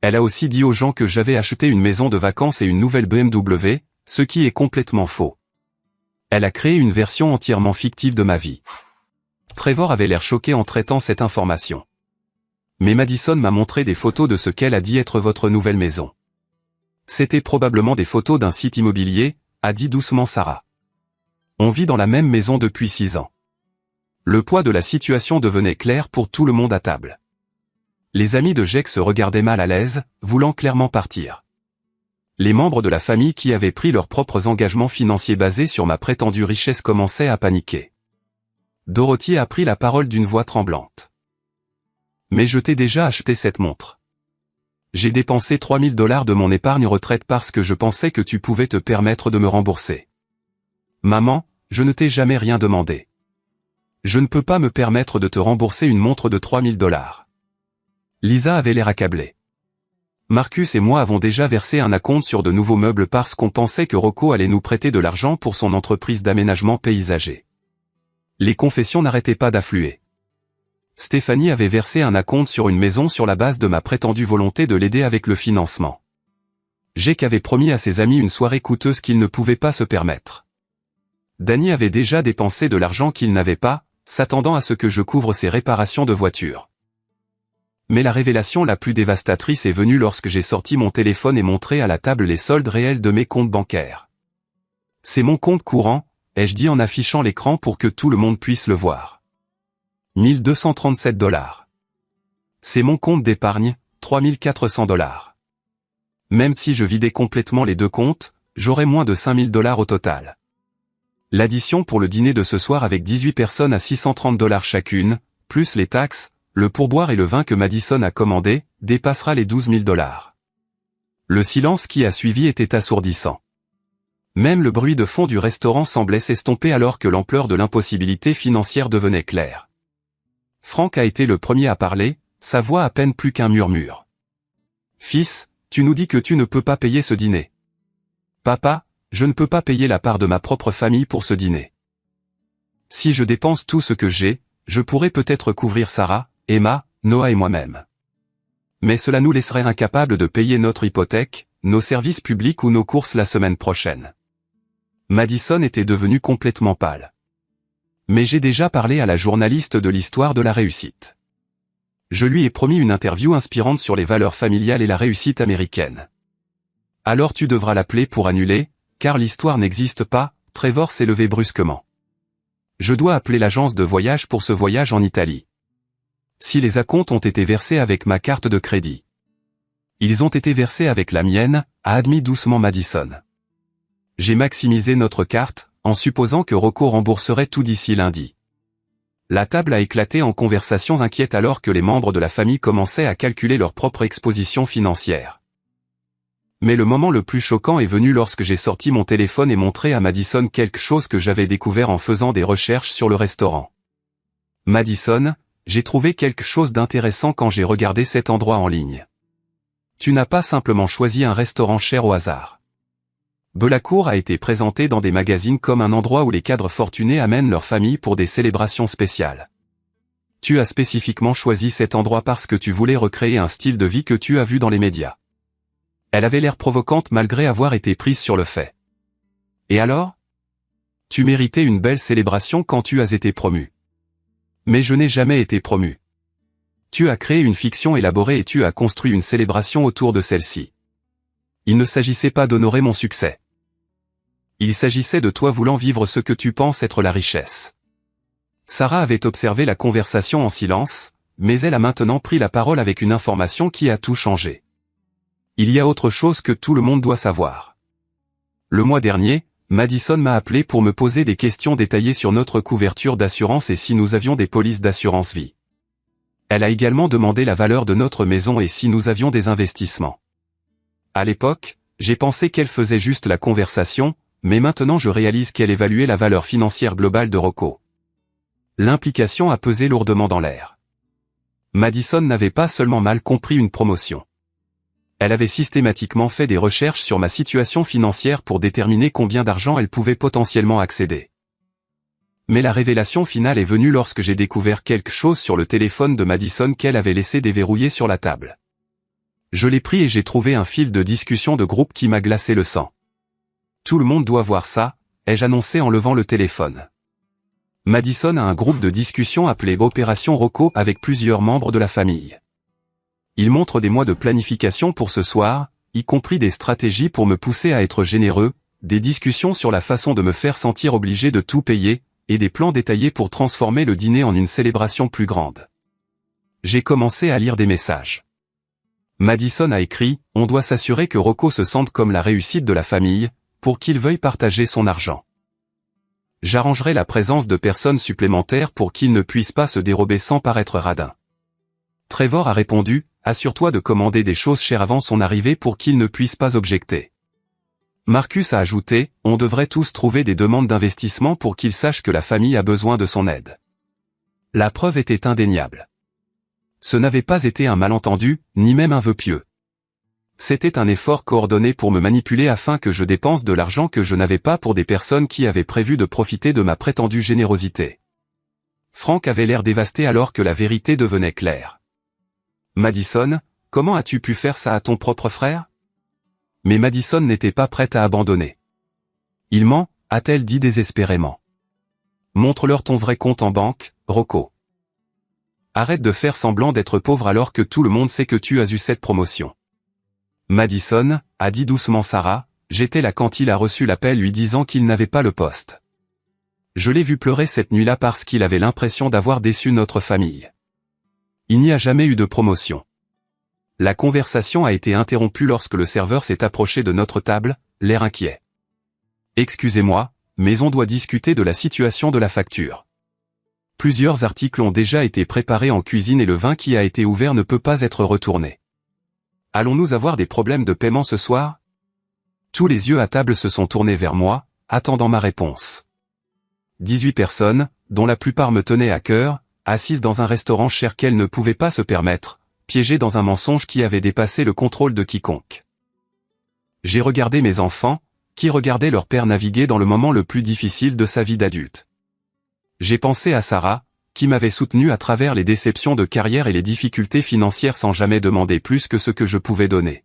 Elle a aussi dit aux gens que j'avais acheté une maison de vacances et une nouvelle BMW, ce qui est complètement faux. Elle a créé une version entièrement fictive de ma vie. Trevor avait l'air choqué en traitant cette information. Mais Madison m'a montré des photos de ce qu'elle a dit être votre nouvelle maison. C'était probablement des photos d'un site immobilier, a dit doucement Sarah. On vit dans la même maison depuis 6 ans. Le poids de la situation devenait clair pour tout le monde à table. Les amis de Jake se regardaient mal à l'aise, voulant clairement partir. Les membres de la famille qui avaient pris leurs propres engagements financiers basés sur ma prétendue richesse commençaient à paniquer. Dorothy a pris la parole d'une voix tremblante. Mais je t'ai déjà acheté cette montre. J'ai dépensé $3000 de mon épargne retraite parce que je pensais que tu pouvais te permettre de me rembourser. Maman, je ne t'ai jamais rien demandé. Je ne peux pas me permettre de te rembourser une montre de $3000. Lisa avait l'air accablée. Marcus et moi avons déjà versé un acompte sur de nouveaux meubles parce qu'on pensait que Rocco allait nous prêter de l'argent pour son entreprise d'aménagement paysager. Les confessions n'arrêtaient pas d'affluer. Stéphanie avait versé un acompte sur une maison sur la base de ma prétendue volonté de l'aider avec le financement. Jake avait promis à ses amis une soirée coûteuse qu'il ne pouvait pas se permettre. Danny avait déjà dépensé de l'argent qu'il n'avait pas, s'attendant à ce que je couvre ses réparations de voiture. Mais la révélation la plus dévastatrice est venue lorsque j'ai sorti mon téléphone et montré à la table les soldes réels de mes comptes bancaires. C'est mon compte courant, ai-je dit en affichant l'écran pour que tout le monde puisse le voir. $1237. C'est mon compte d'épargne, $3400. Même si je vidais complètement les deux comptes, j'aurais moins de $5000 au total. L'addition pour le dîner de ce soir avec 18 personnes à $630 chacune, plus les taxes, le pourboire et le vin que Madison a commandé, dépassera les $12 000. Le silence qui a suivi était assourdissant. Même le bruit de fond du restaurant semblait s'estomper alors que l'ampleur de l'impossibilité financière devenait claire. Frank a été le premier à parler, sa voix à peine plus qu'un murmure. « Fils, tu nous dis que tu ne peux pas payer ce dîner. »« Papa, je ne peux pas payer la part de ma propre famille pour ce dîner. Si je dépense tout ce que j'ai, je pourrais peut-être couvrir Sarah, Emma, Noah et moi-même. Mais cela nous laisserait incapables de payer notre hypothèque, nos services publics ou nos courses la semaine prochaine. » Madison était devenue complètement pâle. Mais j'ai déjà parlé à la journaliste de l'histoire de la réussite. Je lui ai promis une interview inspirante sur les valeurs familiales et la réussite américaine. Alors tu devras l'appeler pour annuler, car l'histoire n'existe pas, Trevor s'est levé brusquement. Je dois appeler l'agence de voyage pour ce voyage en Italie. Si les acomptes ont été versés avec ma carte de crédit. Ils ont été versés avec la mienne, a admis doucement Madison. J'ai maximisé notre carte, en supposant que Rocco rembourserait tout d'ici lundi. La table a éclaté en conversations inquiètes alors que les membres de la famille commençaient à calculer leur propre exposition financière. Mais le moment le plus choquant est venu lorsque j'ai sorti mon téléphone et montré à Madison quelque chose que j'avais découvert en faisant des recherches sur le restaurant. Madison, j'ai trouvé quelque chose d'intéressant quand j'ai regardé cet endroit en ligne. Tu n'as pas simplement choisi un restaurant cher au hasard. Belacour a été présenté dans des magazines comme un endroit où les cadres fortunés amènent leur famille pour des célébrations spéciales. Tu as spécifiquement choisi cet endroit parce que tu voulais recréer un style de vie que tu as vu dans les médias. Elle avait l'air provocante malgré avoir été prise sur le fait. Et alors ? Tu méritais une belle célébration quand tu as été promu. Mais je n'ai jamais été promu. Tu as créé une fiction élaborée et tu as construit une célébration autour de celle-ci. Il ne s'agissait pas d'honorer mon succès. Il s'agissait de toi voulant vivre ce que tu penses être la richesse. Sarah avait observé la conversation en silence, mais elle a maintenant pris la parole avec une information qui a tout changé. Il y a autre chose que tout le monde doit savoir. Le mois dernier, Madison m'a appelé pour me poser des questions détaillées sur notre couverture d'assurance et si nous avions des polices d'assurance vie. Elle a également demandé la valeur de notre maison et si nous avions des investissements. À l'époque, j'ai pensé qu'elle faisait juste la conversation, mais maintenant je réalise qu'elle évaluait la valeur financière globale de Rocco. L'implication a pesé lourdement dans l'air. Madison n'avait pas seulement mal compris une promotion. Elle avait systématiquement fait des recherches sur ma situation financière pour déterminer combien d'argent elle pouvait potentiellement accéder. Mais la révélation finale est venue lorsque j'ai découvert quelque chose sur le téléphone de Madison qu'elle avait laissé déverrouillé sur la table. Je l'ai pris et j'ai trouvé un fil de discussion de groupe qui m'a glacé le sang. Tout le monde doit voir ça, ai-je annoncé en levant le téléphone. Madison a un groupe de discussion appelé Opération Rocco avec plusieurs membres de la famille. Il montre des mois de planification pour ce soir, y compris des stratégies pour me pousser à être généreux, des discussions sur la façon de me faire sentir obligé de tout payer, et des plans détaillés pour transformer le dîner en une célébration plus grande. J'ai commencé à lire des messages. Madison a écrit « On doit s'assurer que Rocco se sente comme la réussite de la famille, pour qu'il veuille partager son argent. J'arrangerai la présence de personnes supplémentaires pour qu'il ne puisse pas se dérober sans paraître radin. » Trevor a répondu « Assure-toi de commander des choses chères avant son arrivée pour qu'il ne puisse pas objecter. » Marcus a ajouté « On devrait tous trouver des demandes d'investissement pour qu'il sache que la famille a besoin de son aide. » La preuve était indéniable. Ce n'avait pas été un malentendu, ni même un vœu pieux. C'était un effort coordonné pour me manipuler afin que je dépense de l'argent que je n'avais pas pour des personnes qui avaient prévu de profiter de ma prétendue générosité. Frank avait l'air dévasté alors que la vérité devenait claire. « Madison, comment as-tu pu faire ça à ton propre frère ?» Mais Madison n'était pas prête à abandonner. « Il ment » a-t-elle dit désespérément. « Montre-leur ton vrai compte en banque, Rocco. Arrête de faire semblant d'être pauvre alors que tout le monde sait que tu as eu cette promotion. » Madison, a dit doucement Sarah, j'étais là quand il a reçu l'appel lui disant qu'il n'avait pas le poste. Je l'ai vu pleurer cette nuit-là parce qu'il avait l'impression d'avoir déçu notre famille. Il n'y a jamais eu de promotion. La conversation a été interrompue lorsque le serveur s'est approché de notre table, l'air inquiet. Excusez-moi, mais on doit discuter de la situation de la facture. Plusieurs articles ont déjà été préparés en cuisine et le vin qui a été ouvert ne peut pas être retourné. Allons-nous avoir des problèmes de paiement ce soir? Tous les yeux à table se sont tournés vers moi, attendant ma réponse. 18 personnes, dont la plupart me tenaient à cœur, assises dans un restaurant cher qu'elles ne pouvaient pas se permettre, piégées dans un mensonge qui avait dépassé le contrôle de quiconque. J'ai regardé mes enfants, qui regardaient leur père naviguer dans le moment le plus difficile de sa vie d'adulte. J'ai pensé à Sarah, qui m'avait soutenu à travers les déceptions de carrière et les difficultés financières sans jamais demander plus que ce que je pouvais donner.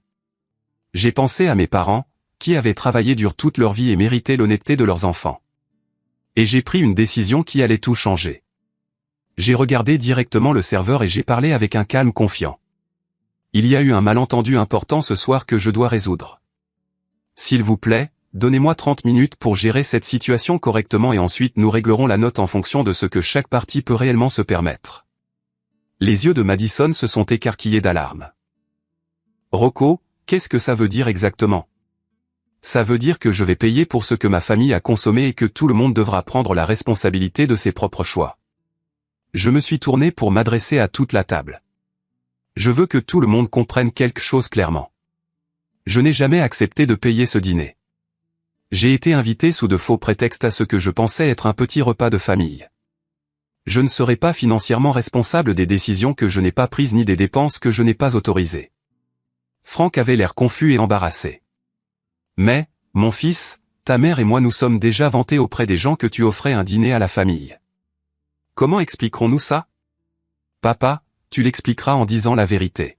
J'ai pensé à mes parents, qui avaient travaillé dur toute leur vie et méritaient l'honnêteté de leurs enfants. Et j'ai pris une décision qui allait tout changer. J'ai regardé directement le serveur et j'ai parlé avec un calme confiant. Il y a eu un malentendu important ce soir que je dois résoudre. S'il vous plaît, donnez-moi 30 minutes pour gérer cette situation correctement et ensuite nous réglerons la note en fonction de ce que chaque partie peut réellement se permettre. Les yeux de Madison se sont écarquillés d'alarme. Rocco, qu'est-ce que ça veut dire exactement? Ça veut dire que je vais payer pour ce que ma famille a consommé et que tout le monde devra prendre la responsabilité de ses propres choix. Je me suis tourné pour m'adresser à toute la table. Je veux que tout le monde comprenne quelque chose clairement. Je n'ai jamais accepté de payer ce dîner. J'ai été invité sous de faux prétextes à ce que je pensais être un petit repas de famille. Je ne serai pas financièrement responsable des décisions que je n'ai pas prises ni des dépenses que je n'ai pas autorisées. Frank avait l'air confus et embarrassé. Mais, mon fils, ta mère et moi nous sommes déjà vantés auprès des gens que tu offrais un dîner à la famille. Comment expliquerons-nous ça? Papa, tu l'expliqueras en disant la vérité.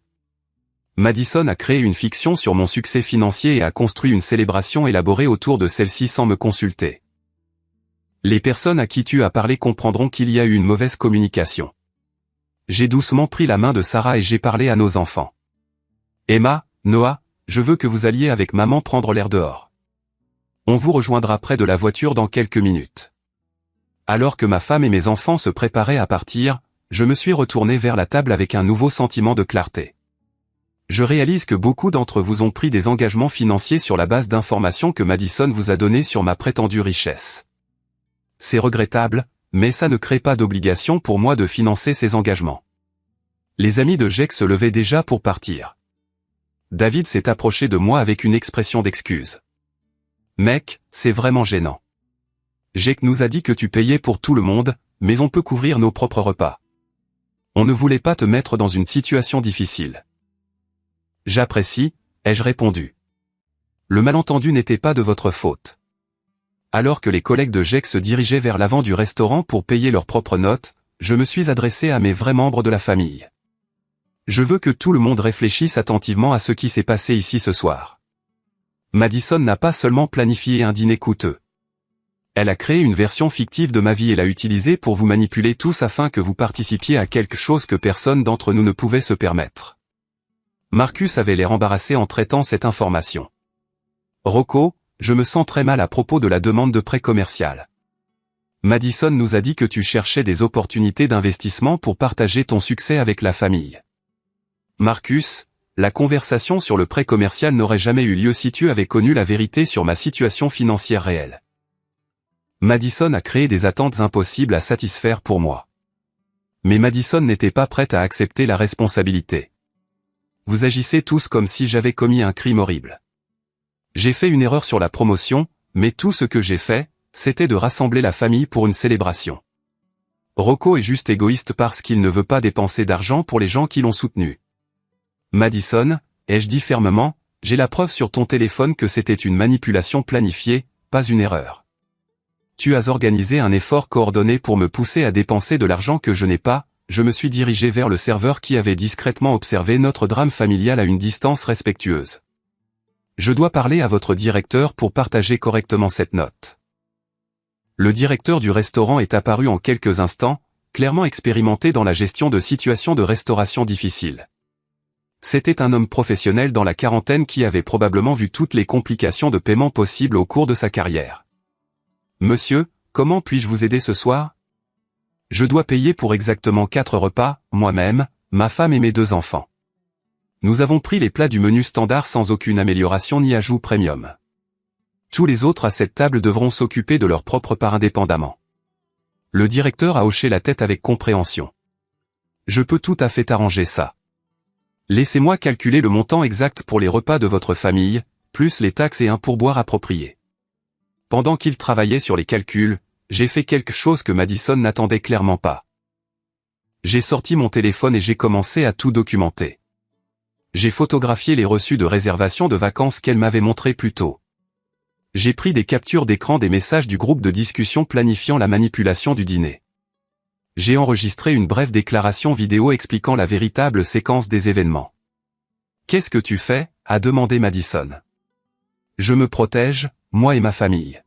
Madison a créé une fiction sur mon succès financier et a construit une célébration élaborée autour de celle-ci sans me consulter. Les personnes à qui tu as parlé comprendront qu'il y a eu une mauvaise communication. J'ai doucement pris la main de Sarah et j'ai parlé à nos enfants. Emma, Noah, je veux que vous alliez avec maman prendre l'air dehors. On vous rejoindra près de la voiture dans quelques minutes. Alors que ma femme et mes enfants se préparaient à partir, je me suis retourné vers la table avec un nouveau sentiment de clarté. Je réalise que beaucoup d'entre vous ont pris des engagements financiers sur la base d'informations que Madison vous a données sur ma prétendue richesse. C'est regrettable, mais ça ne crée pas d'obligation pour moi de financer ces engagements. Les amis de Jake se levaient déjà pour partir. David s'est approché de moi avec une expression d'excuse. Mec, c'est vraiment gênant. Jake nous a dit que tu payais pour tout le monde, mais on peut couvrir nos propres repas. On ne voulait pas te mettre dans une situation difficile. J'apprécie, ai-je répondu. Le malentendu n'était pas de votre faute. Alors que les collègues de Jake se dirigeaient vers l'avant du restaurant pour payer leurs propres notes, je me suis adressé à mes vrais membres de la famille. Je veux que tout le monde réfléchisse attentivement à ce qui s'est passé ici ce soir. Madison n'a pas seulement planifié un dîner coûteux. Elle a créé une version fictive de ma vie et l'a utilisée pour vous manipuler tous afin que vous participiez à quelque chose que personne d'entre nous ne pouvait se permettre. Marcus avait l'air embarrassé en traitant cette information. Rocco, je me sens très mal à propos de la demande de prêt commercial. Madison nous a dit que tu cherchais des opportunités d'investissement pour partager ton succès avec la famille. Marcus, la conversation sur le prêt commercial n'aurait jamais eu lieu si tu avais connu la vérité sur ma situation financière réelle. Madison a créé des attentes impossibles à satisfaire pour moi. Mais Madison n'était pas prête à accepter la responsabilité. Vous agissez tous comme si j'avais commis un crime horrible. J'ai fait une erreur sur la promotion, mais tout ce que j'ai fait, c'était de rassembler la famille pour une célébration. Rocco est juste égoïste parce qu'il ne veut pas dépenser d'argent pour les gens qui l'ont soutenu. Madison, ai-je dit fermement, j'ai la preuve sur ton téléphone que c'était une manipulation planifiée, pas une erreur. Tu as organisé un effort coordonné pour me pousser à dépenser de l'argent que je n'ai pas. Je me suis dirigé vers le serveur qui avait discrètement observé notre drame familial à une distance respectueuse. Je dois parler à votre directeur pour partager correctement cette note. Le directeur du restaurant est apparu en quelques instants, clairement expérimenté dans la gestion de situations de restauration difficiles. C'était un homme professionnel dans la quarantaine qui avait probablement vu toutes les complications de paiement possibles au cours de sa carrière. Monsieur, comment puis-je vous aider ce soir? Je dois payer pour exactement 4 repas, moi-même, ma femme et mes 2 enfants. Nous avons pris les plats du menu standard sans aucune amélioration ni ajout premium. Tous les autres à cette table devront s'occuper de leur propre part indépendamment. Le directeur a hoché la tête avec compréhension. Je peux tout à fait arranger ça. Laissez-moi calculer le montant exact pour les repas de votre famille, plus les taxes et un pourboire approprié. Pendant qu'il travaillait sur les calculs, j'ai fait quelque chose que Madison n'attendait clairement pas. J'ai sorti mon téléphone et j'ai commencé à tout documenter. J'ai photographié les reçus de réservation de vacances qu'elle m'avait montrés plus tôt. J'ai pris des captures d'écran des messages du groupe de discussion planifiant la manipulation du dîner. J'ai enregistré une brève déclaration vidéo expliquant la véritable séquence des événements. « Qu'est-ce que tu fais ?» a demandé Madison. « Je me protège, moi et ma famille.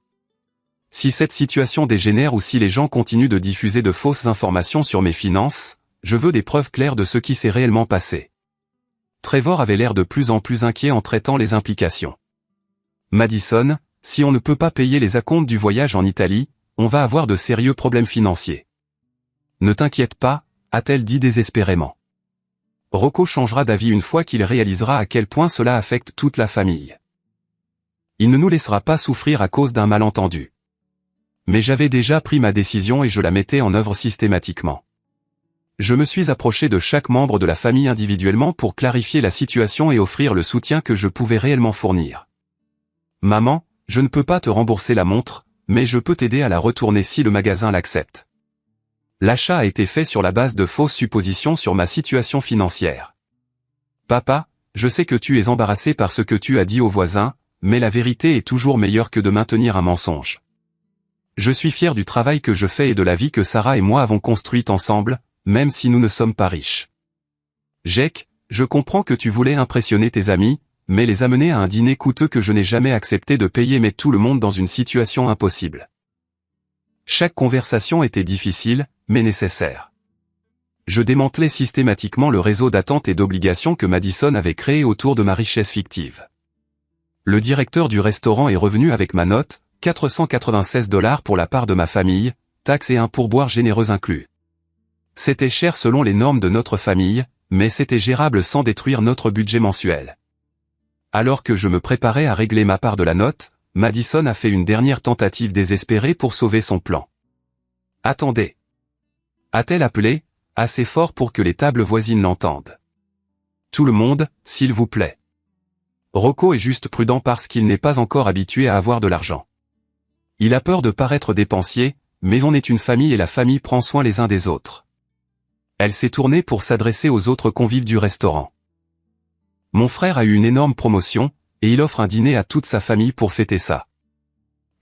Si cette situation dégénère ou si les gens continuent de diffuser de fausses informations sur mes finances, je veux des preuves claires de ce qui s'est réellement passé. » Trevor avait l'air de plus en plus inquiet en traitant les implications. « Madison, si on ne peut pas payer les acomptes du voyage en Italie, on va avoir de sérieux problèmes financiers. »« Ne t'inquiète pas, » a-t-elle dit désespérément. Rocco changera d'avis une fois qu'il réalisera à quel point cela affecte toute la famille. Il ne nous laissera pas souffrir à cause d'un malentendu. Mais j'avais déjà pris ma décision et je la mettais en œuvre systématiquement. Je me suis approché de chaque membre de la famille individuellement pour clarifier la situation et offrir le soutien que je pouvais réellement fournir. « Maman, je ne peux pas te rembourser la montre, mais je peux t'aider à la retourner si le magasin l'accepte. » L'achat a été fait sur la base de fausses suppositions sur ma situation financière. « Papa, je sais que tu es embarrassé par ce que tu as dit aux voisins, mais la vérité est toujours meilleure que de maintenir un mensonge. Je suis fier du travail que je fais et de la vie que Sarah et moi avons construite ensemble, même si nous ne sommes pas riches. Jake, je comprends que tu voulais impressionner tes amis, mais les amener à un dîner coûteux que je n'ai jamais accepté de payer met tout le monde dans une situation impossible. Chaque conversation était difficile, mais nécessaire. Je démantelais systématiquement le réseau d'attentes et d'obligations que Madison avait créé autour de ma richesse fictive. Le directeur du restaurant est revenu avec ma note, 496 $ pour la part de ma famille, taxes et un pourboire généreux inclus. C'était cher selon les normes de notre famille, mais c'était gérable sans détruire notre budget mensuel. Alors que je me préparais à régler ma part de la note, Madison a fait une dernière tentative désespérée pour sauver son plan. « Attendez !» a-t-elle appelé, assez fort pour que les tables voisines l'entendent. « Tout le monde, s'il vous plaît. » Rocco est juste prudent parce qu'il n'est pas encore habitué à avoir de l'argent. Il a peur de paraître dépensier, mais on est une famille et la famille prend soin les uns des autres. Elle s'est tournée pour s'adresser aux autres convives du restaurant. Mon frère a eu une énorme promotion, et il offre un dîner à toute sa famille pour fêter ça.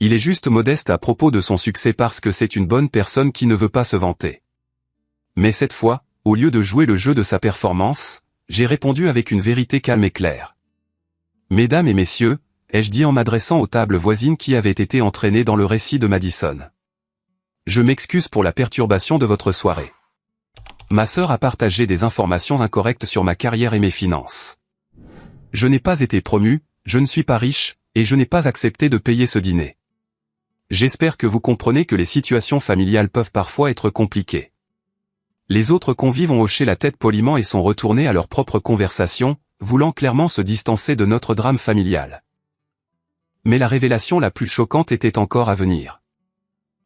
Il est juste modeste à propos de son succès parce que c'est une bonne personne qui ne veut pas se vanter. Mais cette fois, au lieu de jouer le jeu de sa performance, j'ai répondu avec une vérité calme et claire. Mesdames et messieurs, ai-je dit en m'adressant aux tables voisines qui avaient été entraînées dans le récit de Madison. Je m'excuse pour la perturbation de votre soirée. Ma sœur a partagé des informations incorrectes sur ma carrière et mes finances. Je n'ai pas été promu, je ne suis pas riche, et je n'ai pas accepté de payer ce dîner. J'espère que vous comprenez que les situations familiales peuvent parfois être compliquées. Les autres convives ont hoché la tête poliment et sont retournés à leur propre conversation, voulant clairement se distancer de notre drame familial. Mais la révélation la plus choquante était encore à venir.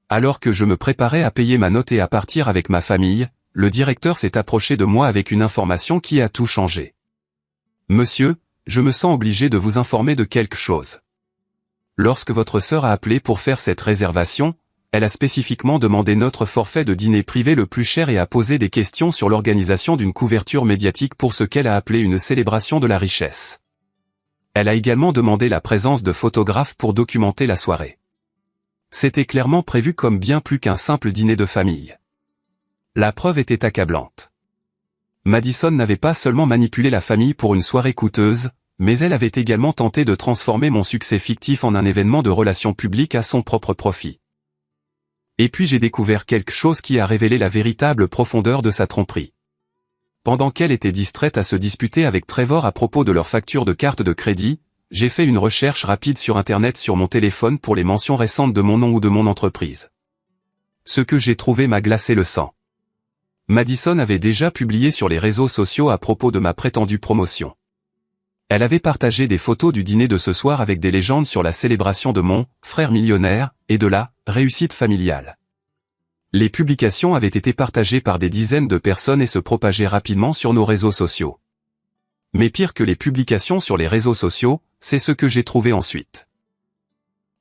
Alors que je me préparais à payer ma note et à partir avec ma famille, le directeur s'est approché de moi avec une information qui a tout changé. Monsieur, je me sens obligé de vous informer de quelque chose. Lorsque votre sœur a appelé pour faire cette réservation, elle a spécifiquement demandé notre forfait de dîner privé le plus cher et a posé des questions sur l'organisation d'une couverture médiatique pour ce qu'elle a appelé une célébration de la richesse. Elle a également demandé la présence de photographes pour documenter la soirée. C'était clairement prévu comme bien plus qu'un simple dîner de famille. La preuve était accablante. Madison n'avait pas seulement manipulé la famille pour une soirée coûteuse, mais elle avait également tenté de transformer mon succès fictif en un événement de relations publiques à son propre profit. Et puis j'ai découvert quelque chose qui a révélé la véritable profondeur de sa tromperie. Pendant qu'elle était distraite à se disputer avec Trevor à propos de leur facture de carte de crédit, j'ai fait une recherche rapide sur Internet sur mon téléphone pour les mentions récentes de mon nom ou de mon entreprise. Ce que j'ai trouvé m'a glacé le sang. Madison avait déjà publié sur les réseaux sociaux à propos de ma prétendue promotion. Elle avait partagé des photos du dîner de ce soir avec des légendes sur la célébration de mon frère millionnaire et de la réussite familiale. Les publications avaient été partagées par des dizaines de personnes et se propageaient rapidement sur nos réseaux sociaux. Mais pire que les publications sur les réseaux sociaux, c'est ce que j'ai trouvé ensuite.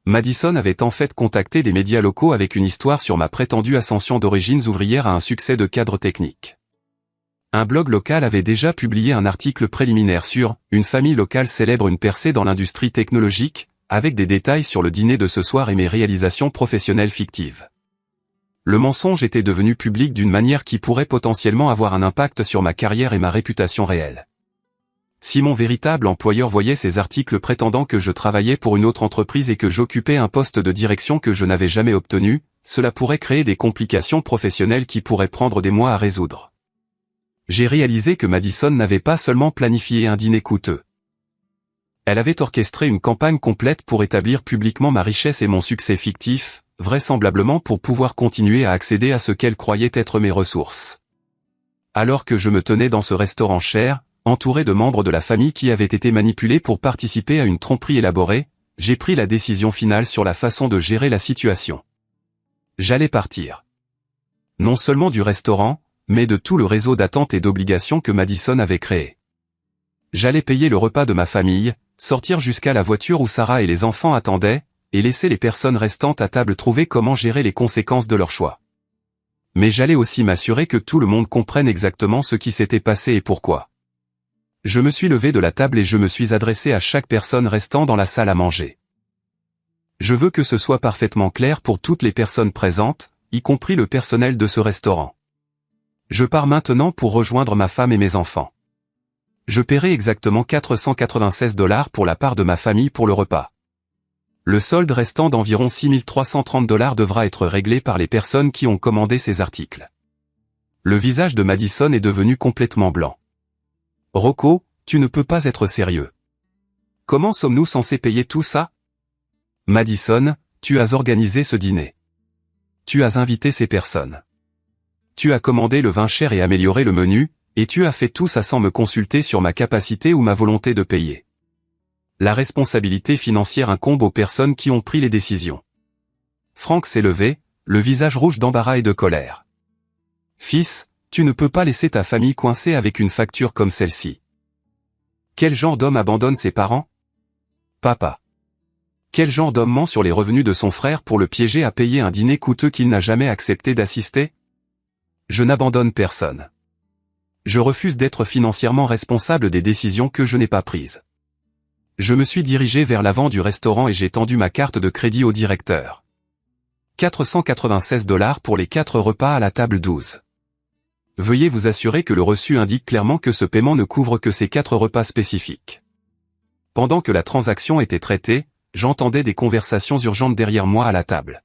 Madison avait en fait contacté des médias locaux avec une histoire sur ma prétendue ascension d'origines ouvrières à un succès de cadre technique. Un blog local avait déjà publié un article préliminaire sur « Une famille locale célèbre une percée dans l'industrie technologique » avec des détails sur le dîner de ce soir et mes réalisations professionnelles fictives. Le mensonge était devenu public d'une manière qui pourrait potentiellement avoir un impact sur ma carrière et ma réputation réelle. Si mon véritable employeur voyait ces articles prétendant que je travaillais pour une autre entreprise et que j'occupais un poste de direction que je n'avais jamais obtenu, cela pourrait créer des complications professionnelles qui pourraient prendre des mois à résoudre. J'ai réalisé que Madison n'avait pas seulement planifié un dîner coûteux. Elle avait orchestré une campagne complète pour établir publiquement ma richesse et mon succès fictif, vraisemblablement pour pouvoir continuer à accéder à ce qu'elle croyait être mes ressources. Alors que je me tenais dans ce restaurant cher, entouré de membres de la famille qui avaient été manipulés pour participer à une tromperie élaborée, j'ai pris la décision finale sur la façon de gérer la situation. J'allais partir. Non seulement du restaurant, mais de tout le réseau d'attentes et d'obligations que Madison avait créé. J'allais payer le repas de ma famille, sortir jusqu'à la voiture où Sarah et les enfants attendaient, et laisser les personnes restantes à table trouver comment gérer les conséquences de leur choix. Mais j'allais aussi m'assurer que tout le monde comprenne exactement ce qui s'était passé et pourquoi. Je me suis levé de la table et je me suis adressé à chaque personne restant dans la salle à manger. Je veux que ce soit parfaitement clair pour toutes les personnes présentes, y compris le personnel de ce restaurant. Je pars maintenant pour rejoindre ma femme et mes enfants. Je paierai exactement 496 $ pour la part de ma famille pour le repas. Le solde restant d'environ 6330 $ devra être réglé par les personnes qui ont commandé ces articles. Le visage de Madison est devenu complètement blanc. Rocco, tu ne peux pas être sérieux. Comment sommes-nous censés payer tout ça? Madison, tu as organisé ce dîner. Tu as invité ces personnes. Tu as commandé le vin cher et amélioré le menu, et tu as fait tout ça sans me consulter sur ma capacité ou ma volonté de payer. La responsabilité financière incombe aux personnes qui ont pris les décisions. Frank s'est levé, le visage rouge d'embarras et de colère. Fils, tu ne peux pas laisser ta famille coincée avec une facture comme celle-ci. Quel genre d'homme abandonne ses parents? Papa. Quel genre d'homme ment sur les revenus de son frère pour le piéger à payer un dîner coûteux qu'il n'a jamais accepté d'assister? Je n'abandonne personne. Je refuse d'être financièrement responsable des décisions que je n'ai pas prises. Je me suis dirigé vers l'avant du restaurant et j'ai tendu ma carte de crédit au directeur. 496 $ pour les 4 repas à la table 12. Veuillez vous assurer que le reçu indique clairement que ce paiement ne couvre que ces 4 repas spécifiques. Pendant que la transaction était traitée, j'entendais des conversations urgentes derrière moi à la table.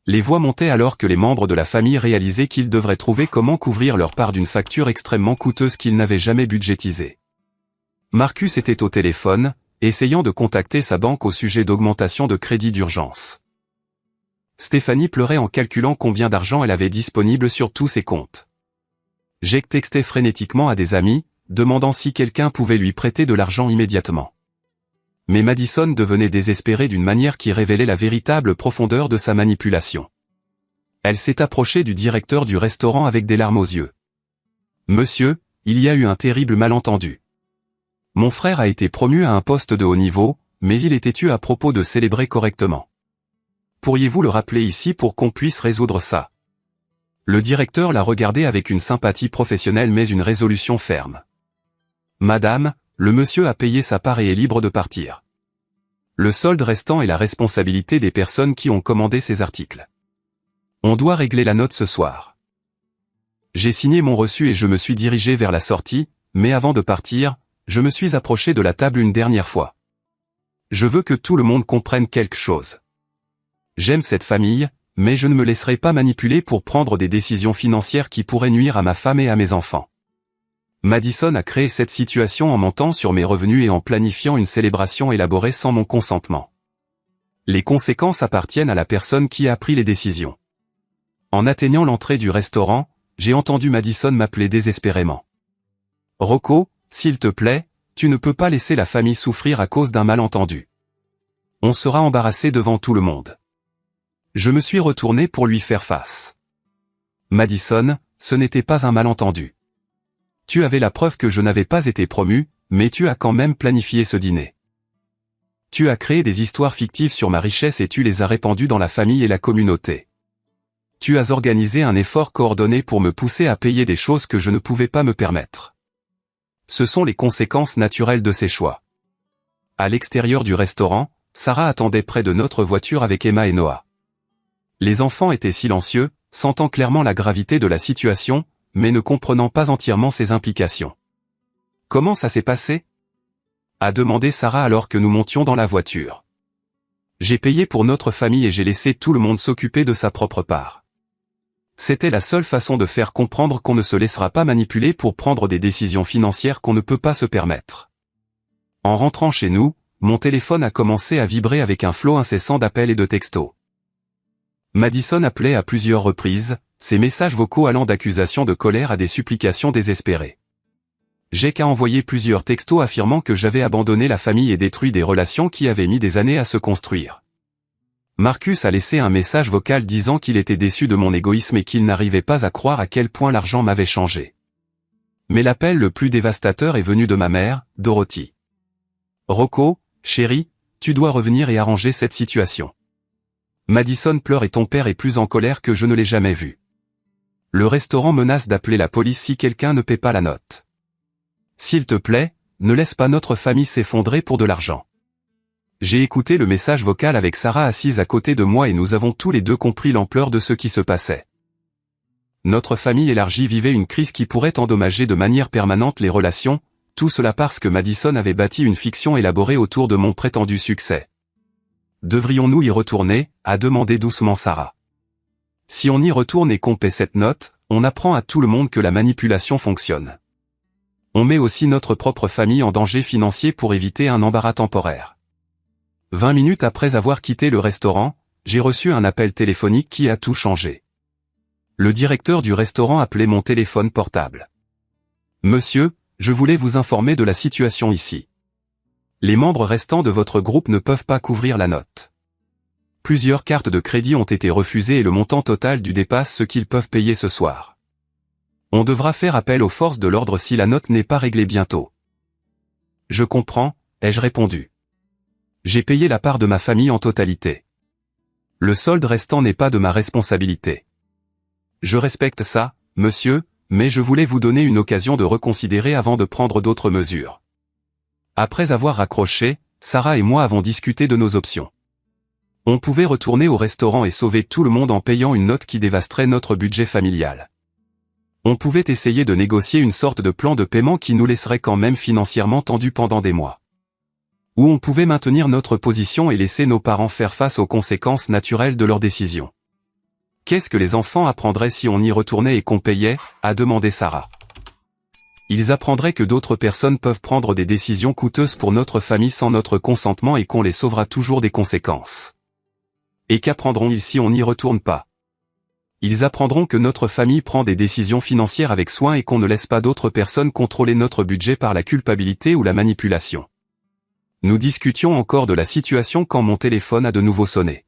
Les voix montaient alors que les membres de la famille réalisaient qu'ils devraient trouver comment couvrir leur part d'une facture extrêmement coûteuse qu'ils n'avaient jamais budgétisée. Marcus était au téléphone, essayant de contacter sa banque au sujet d'augmentation de crédit d'urgence. Stéphanie pleurait en calculant combien d'argent elle avait disponible sur tous ses comptes. Jake textait frénétiquement à des amis, demandant si quelqu'un pouvait lui prêter de l'argent immédiatement. Mais Madison devenait désespérée d'une manière qui révélait la véritable profondeur de sa manipulation. Elle s'est approchée du directeur du restaurant avec des larmes aux yeux. « Monsieur, il y a eu un terrible malentendu. Mon frère a été promu à un poste de haut niveau, mais il était têtu à propos de célébrer correctement. Pourriez-vous le rappeler ici pour qu'on puisse résoudre ça ?» Le directeur l'a regardé avec une sympathie professionnelle mais une résolution ferme. « Madame, le monsieur a payé sa part et est libre de partir. Le solde restant est la responsabilité des personnes qui ont commandé ces articles. On doit régler la note ce soir. » J'ai signé mon reçu et je me suis dirigé vers la sortie, mais avant de partir, je me suis approché de la table une dernière fois. Je veux que tout le monde comprenne quelque chose. J'aime cette famille, mais je ne me laisserai pas manipuler pour prendre des décisions financières qui pourraient nuire à ma femme et à mes enfants. Madison a créé cette situation en mentant sur mes revenus et en planifiant une célébration élaborée sans mon consentement. Les conséquences appartiennent à la personne qui a pris les décisions. En atteignant l'entrée du restaurant, j'ai entendu Madison m'appeler désespérément. « Rocco, s'il te plaît, tu ne peux pas laisser la famille souffrir à cause d'un malentendu. On sera embarrassé devant tout le monde. » Je me suis retourné pour lui faire face. « Madison, ce n'était pas un malentendu. Tu avais la preuve que je n'avais pas été promu, mais tu as quand même planifié ce dîner. Tu as créé des histoires fictives sur ma richesse et tu les as répandues dans la famille et la communauté. Tu as organisé un effort coordonné pour me pousser à payer des choses que je ne pouvais pas me permettre. Ce sont les conséquences naturelles de ces choix. » À l'extérieur du restaurant, Sarah attendait près de notre voiture avec Emma et Noah. Les enfants étaient silencieux, sentant clairement la gravité de la situation, mais ne comprenant pas entièrement ses implications. « Comment ça s'est passé ?» a demandé Sarah alors que nous montions dans la voiture. « J'ai payé pour notre famille et j'ai laissé tout le monde s'occuper de sa propre part. C'était la seule façon de faire comprendre qu'on ne se laissera pas manipuler pour prendre des décisions financières qu'on ne peut pas se permettre. » En rentrant chez nous, mon téléphone a commencé à vibrer avec un flot incessant d'appels et de textos. Madison appelait à plusieurs reprises, ses messages vocaux allant d'accusations de colère à des supplications désespérées. Jake a envoyé plusieurs textos affirmant que j'avais abandonné la famille et détruit des relations qui avaient mis des années à se construire. Marcus a laissé un message vocal disant qu'il était déçu de mon égoïsme et qu'il n'arrivait pas à croire à quel point l'argent m'avait changé. Mais l'appel le plus dévastateur est venu de ma mère, Dorothy. « Rocco, chérie, tu dois revenir et arranger cette situation. Madison pleure et ton père est plus en colère que je ne l'ai jamais vu. Le restaurant menace d'appeler la police si quelqu'un ne paie pas la note. S'il te plaît, ne laisse pas notre famille s'effondrer pour de l'argent. » J'ai écouté le message vocal avec Sarah assise à côté de moi et nous avons tous les deux compris l'ampleur de ce qui se passait. Notre famille élargie vivait une crise qui pourrait endommager de manière permanente les relations, tout cela parce que Madison avait bâti une fiction élaborée autour de mon prétendu succès. « Devrions-nous y retourner ?» a demandé doucement Sarah. « Si on y retourne et qu'on paie cette note, on apprend à tout le monde que la manipulation fonctionne. On met aussi notre propre famille en danger financier pour éviter un embarras temporaire. » 20 minutes après avoir quitté le restaurant, j'ai reçu un appel téléphonique qui a tout changé. Le directeur du restaurant appelait mon téléphone portable. « Monsieur, je voulais vous informer de la situation ici. Les membres restants de votre groupe ne peuvent pas couvrir la note. Plusieurs cartes de crédit ont été refusées et le montant total du dépasse ce qu'ils peuvent payer ce soir. On devra faire appel aux forces de l'ordre si la note n'est pas réglée bientôt. » « Je comprends, » ai-je répondu. J'ai payé la part de ma famille en totalité. Le solde restant n'est pas de ma responsabilité. Je respecte ça, monsieur, mais je voulais vous donner une occasion de reconsidérer avant de prendre d'autres mesures. Après avoir raccroché, Sarah et moi avons discuté de nos options. On pouvait retourner au restaurant et sauver tout le monde en payant une note qui dévasterait notre budget familial. On pouvait essayer de négocier une sorte de plan de paiement qui nous laisserait quand même financièrement tendus pendant des mois. Ou on pouvait maintenir notre position et laisser nos parents faire face aux conséquences naturelles de leurs décisions. Qu'est-ce que les enfants apprendraient si on y retournait et qu'on payait, a demandé Sarah. Ils apprendraient que d'autres personnes peuvent prendre des décisions coûteuses pour notre famille sans notre consentement et qu'on les sauvera toujours des conséquences. Et qu'apprendront-ils si on n'y retourne pas? Ils apprendront que notre famille prend des décisions financières avec soin et qu'on ne laisse pas d'autres personnes contrôler notre budget par la culpabilité ou la manipulation. Nous discutions encore de la situation quand mon téléphone a de nouveau sonné.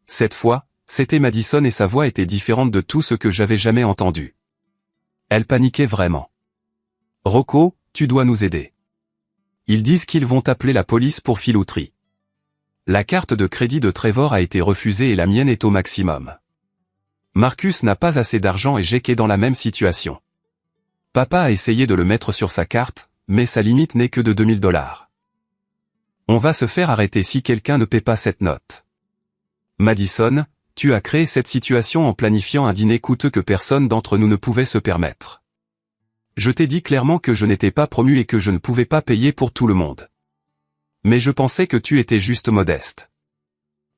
Cette fois, c'était Madison et sa voix était différente de tout ce que j'avais jamais entendu. Elle paniquait vraiment. « Rocco, tu dois nous aider. Ils disent qu'ils vont appeler la police pour filouterie. La carte de crédit de Trevor a été refusée et la mienne est au maximum. Marcus n'a pas assez d'argent et Jake est dans la même situation. Papa a essayé de le mettre sur sa carte, mais sa limite n'est que de 2000 $. On va se faire arrêter si quelqu'un ne paie pas cette note. Madison, tu as créé cette situation en planifiant un dîner coûteux que personne d'entre nous ne pouvait se permettre. Je t'ai dit clairement que je n'étais pas promu et que je ne pouvais pas payer pour tout le monde. Mais je pensais que tu étais juste modeste.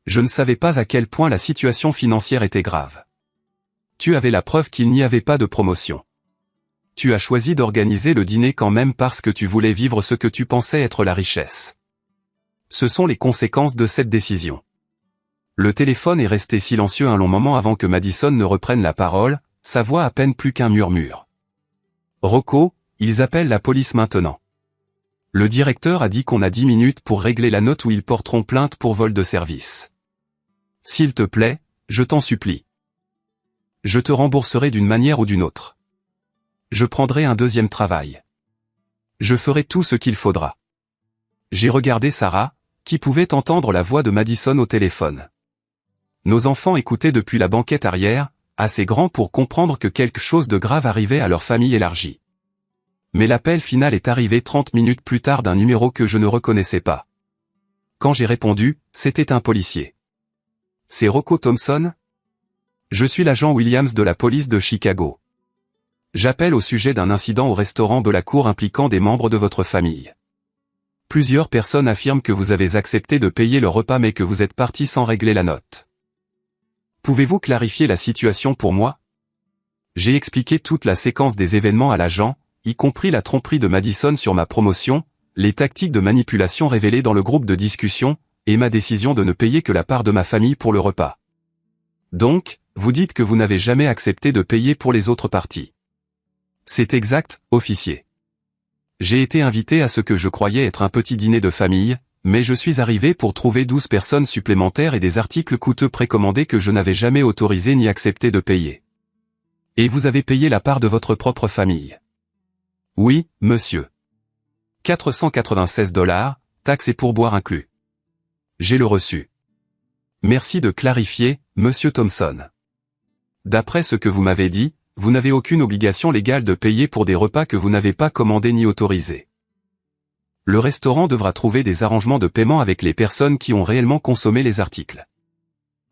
Je ne savais pas à quel point la situation financière était grave. Tu avais la preuve qu'il n'y avait pas de promotion. Tu as choisi d'organiser le dîner quand même parce que tu voulais vivre ce que tu pensais être la richesse. Ce sont les conséquences de cette décision. Le téléphone est resté silencieux un long moment avant que Madison ne reprenne la parole, sa voix à peine plus qu'un murmure. Rocco, ils appellent la police maintenant. Le directeur a dit qu'on a 10 minutes pour régler la note ou ils porteront plainte pour vol de service. S'il te plaît, je t'en supplie. Je te rembourserai d'une manière ou d'une autre. Je prendrai un deuxième travail. Je ferai tout ce qu'il faudra. J'ai regardé Sarah, qui pouvait entendre la voix de Madison au téléphone. Nos enfants écoutaient depuis la banquette arrière, assez grands pour comprendre que quelque chose de grave arrivait à leur famille élargie. Mais l'appel final est arrivé 30 minutes plus tard d'un numéro que je ne reconnaissais pas. Quand j'ai répondu, c'était un policier. C'est Rocco Thompson? Je suis l'agent Williams de la police de Chicago. J'appelle au sujet d'un incident au restaurant Belacourt impliquant des membres de votre famille. Plusieurs personnes affirment que vous avez accepté de payer le repas mais que vous êtes parti sans régler la note. Pouvez-vous clarifier la situation pour moi? J'ai expliqué toute la séquence des événements à l'agent, y compris la tromperie de Madison sur ma promotion, les tactiques de manipulation révélées dans le groupe de discussion, et ma décision de ne payer que la part de ma famille pour le repas. Donc, vous dites que vous n'avez jamais accepté de payer pour les autres parties. C'est exact, officier. J'ai été invité à ce que je croyais être un petit dîner de famille, mais je suis arrivé pour trouver 12 personnes supplémentaires et des articles coûteux précommandés que je n'avais jamais autorisé ni accepté de payer. Et vous avez payé la part de votre propre famille. Oui, monsieur. 496 $, taxes et pourboires inclus. J'ai le reçu. Merci de clarifier, monsieur Thompson. D'après ce que vous m'avez dit, vous n'avez aucune obligation légale de payer pour des repas que vous n'avez pas commandés ni autorisés. Le restaurant devra trouver des arrangements de paiement avec les personnes qui ont réellement consommé les articles.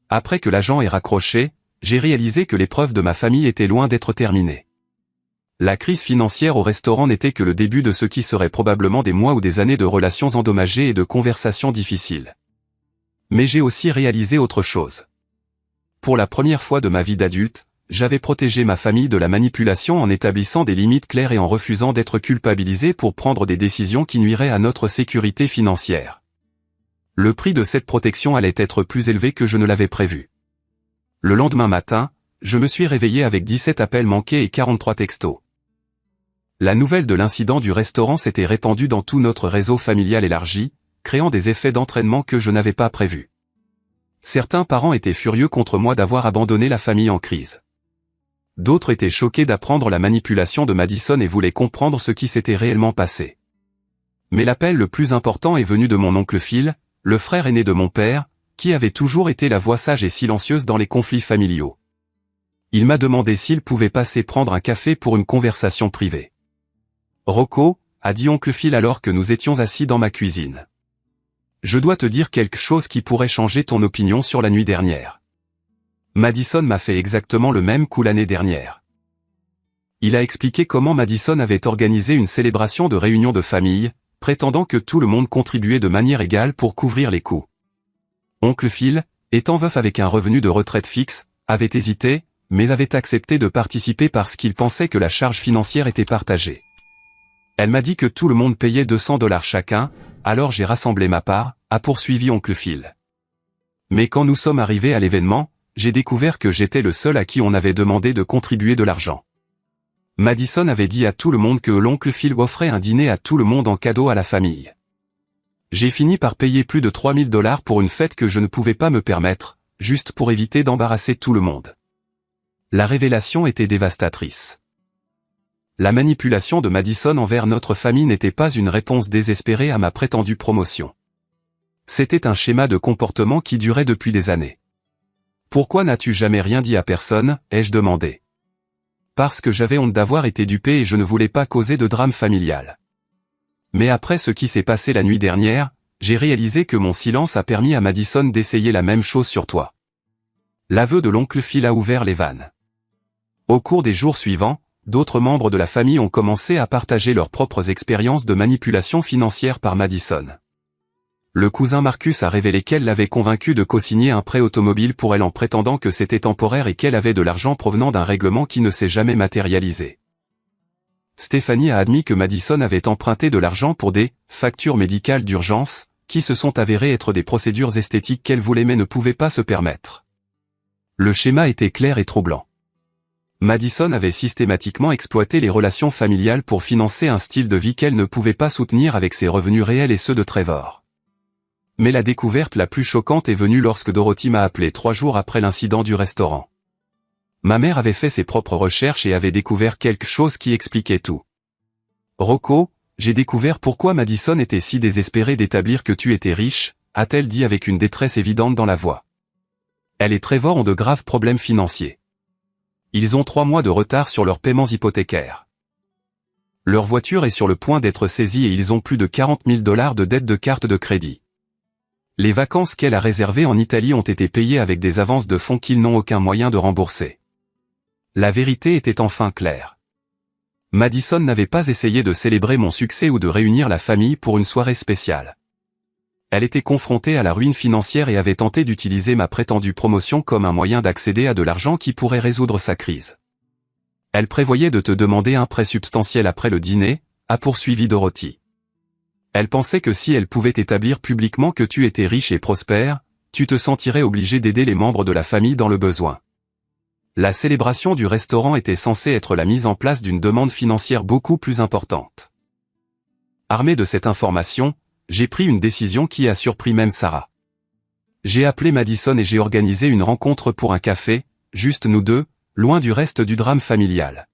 Après que l'agent ait raccroché, j'ai réalisé que l'épreuve de ma famille était loin d'être terminée. La crise financière au restaurant n'était que le début de ce qui serait probablement des mois ou des années de relations endommagées et de conversations difficiles. Mais j'ai aussi réalisé autre chose. Pour la première fois de ma vie d'adulte, j'avais protégé ma famille de la manipulation en établissant des limites claires et en refusant d'être culpabilisé pour prendre des décisions qui nuiraient à notre sécurité financière. Le prix de cette protection allait être plus élevé que je ne l'avais prévu. Le lendemain matin, je me suis réveillé avec 17 appels manqués et 43 textos. La nouvelle de l'incident du restaurant s'était répandue dans tout notre réseau familial élargi, créant des effets d'entraînement que je n'avais pas prévus. Certains parents étaient furieux contre moi d'avoir abandonné la famille en crise. D'autres étaient choqués d'apprendre la manipulation de Madison et voulaient comprendre ce qui s'était réellement passé. Mais l'appel le plus important est venu de mon oncle Phil, le frère aîné de mon père, qui avait toujours été la voix sage et silencieuse dans les conflits familiaux. Il m'a demandé s'il pouvait passer prendre un café pour une conversation privée. Rocco, a dit oncle Phil alors que nous étions assis dans ma cuisine. Je dois te dire quelque chose qui pourrait changer ton opinion sur la nuit dernière. Madison m'a fait exactement le même coup l'année dernière. Il a expliqué comment Madison avait organisé une célébration de réunion de famille, prétendant que tout le monde contribuait de manière égale pour couvrir les coûts. Oncle Phil, étant veuf avec un revenu de retraite fixe, avait hésité, mais avait accepté de participer parce qu'il pensait que la charge financière était partagée. Elle m'a dit que tout le monde payait $200 chacun, alors j'ai rassemblé ma part, a poursuivi oncle Phil. Mais quand nous sommes arrivés à l'événement, j'ai découvert que j'étais le seul à qui on avait demandé de contribuer de l'argent. Madison avait dit à tout le monde que l'oncle Phil offrait un dîner à tout le monde en cadeau à la famille. J'ai fini par payer plus de $3000 pour une fête que je ne pouvais pas me permettre, juste pour éviter d'embarrasser tout le monde. La révélation était dévastatrice. La manipulation de Madison envers notre famille n'était pas une réponse désespérée à ma prétendue promotion. C'était un schéma de comportement qui durait depuis des années. Pourquoi n'as-tu jamais rien dit à personne, ai-je demandé. Parce que j'avais honte d'avoir été dupé et je ne voulais pas causer de drame familial. Mais après ce qui s'est passé la nuit dernière, j'ai réalisé que mon silence a permis à Madison d'essayer la même chose sur toi. L'aveu de l'oncle Phil a ouvert les vannes. Au cours des jours suivants, d'autres membres de la famille ont commencé à partager leurs propres expériences de manipulation financière par Madison. Le cousin Marcus a révélé qu'elle l'avait convaincu de co-signer un prêt automobile pour elle en prétendant que c'était temporaire et qu'elle avait de l'argent provenant d'un règlement qui ne s'est jamais matérialisé. Stéphanie a admis que Madison avait emprunté de l'argent pour des « factures médicales d'urgence » qui se sont avérées être des procédures esthétiques qu'elle voulait mais ne pouvait pas se permettre. Le schéma était clair et troublant. Madison avait systématiquement exploité les relations familiales pour financer un style de vie qu'elle ne pouvait pas soutenir avec ses revenus réels et ceux de Trevor. Mais la découverte la plus choquante est venue lorsque Dorothy m'a appelé 3 jours après l'incident du restaurant. Ma mère avait fait ses propres recherches et avait découvert quelque chose qui expliquait tout. Rocco, j'ai découvert pourquoi Madison était si désespérée d'établir que tu étais riche, a-t-elle dit avec une détresse évidente dans la voix. Elle et Trevor ont de graves problèmes financiers. Ils ont 3 mois de retard sur leurs paiements hypothécaires. Leur voiture est sur le point d'être saisie et ils ont plus de $40 000 de dettes de carte de crédit. Les vacances qu'elle a réservées en Italie ont été payées avec des avances de fonds qu'ils n'ont aucun moyen de rembourser. La vérité était enfin claire. Madison n'avait pas essayé de célébrer mon succès ou de réunir la famille pour une soirée spéciale. Elle était confrontée à la ruine financière et avait tenté d'utiliser ma prétendue promotion comme un moyen d'accéder à de l'argent qui pourrait résoudre sa crise. Elle prévoyait de te demander un prêt substantiel après le dîner, a poursuivi Dorothy. Elle pensait que si elle pouvait établir publiquement que tu étais riche et prospère, tu te sentirais obligé d'aider les membres de la famille dans le besoin. La célébration du restaurant était censée être la mise en place d'une demande financière beaucoup plus importante. Armée de cette information, j'ai pris une décision qui a surpris même Sarah. J'ai appelé Madison et j'ai organisé une rencontre pour un café, juste nous deux, loin du reste du drame familial.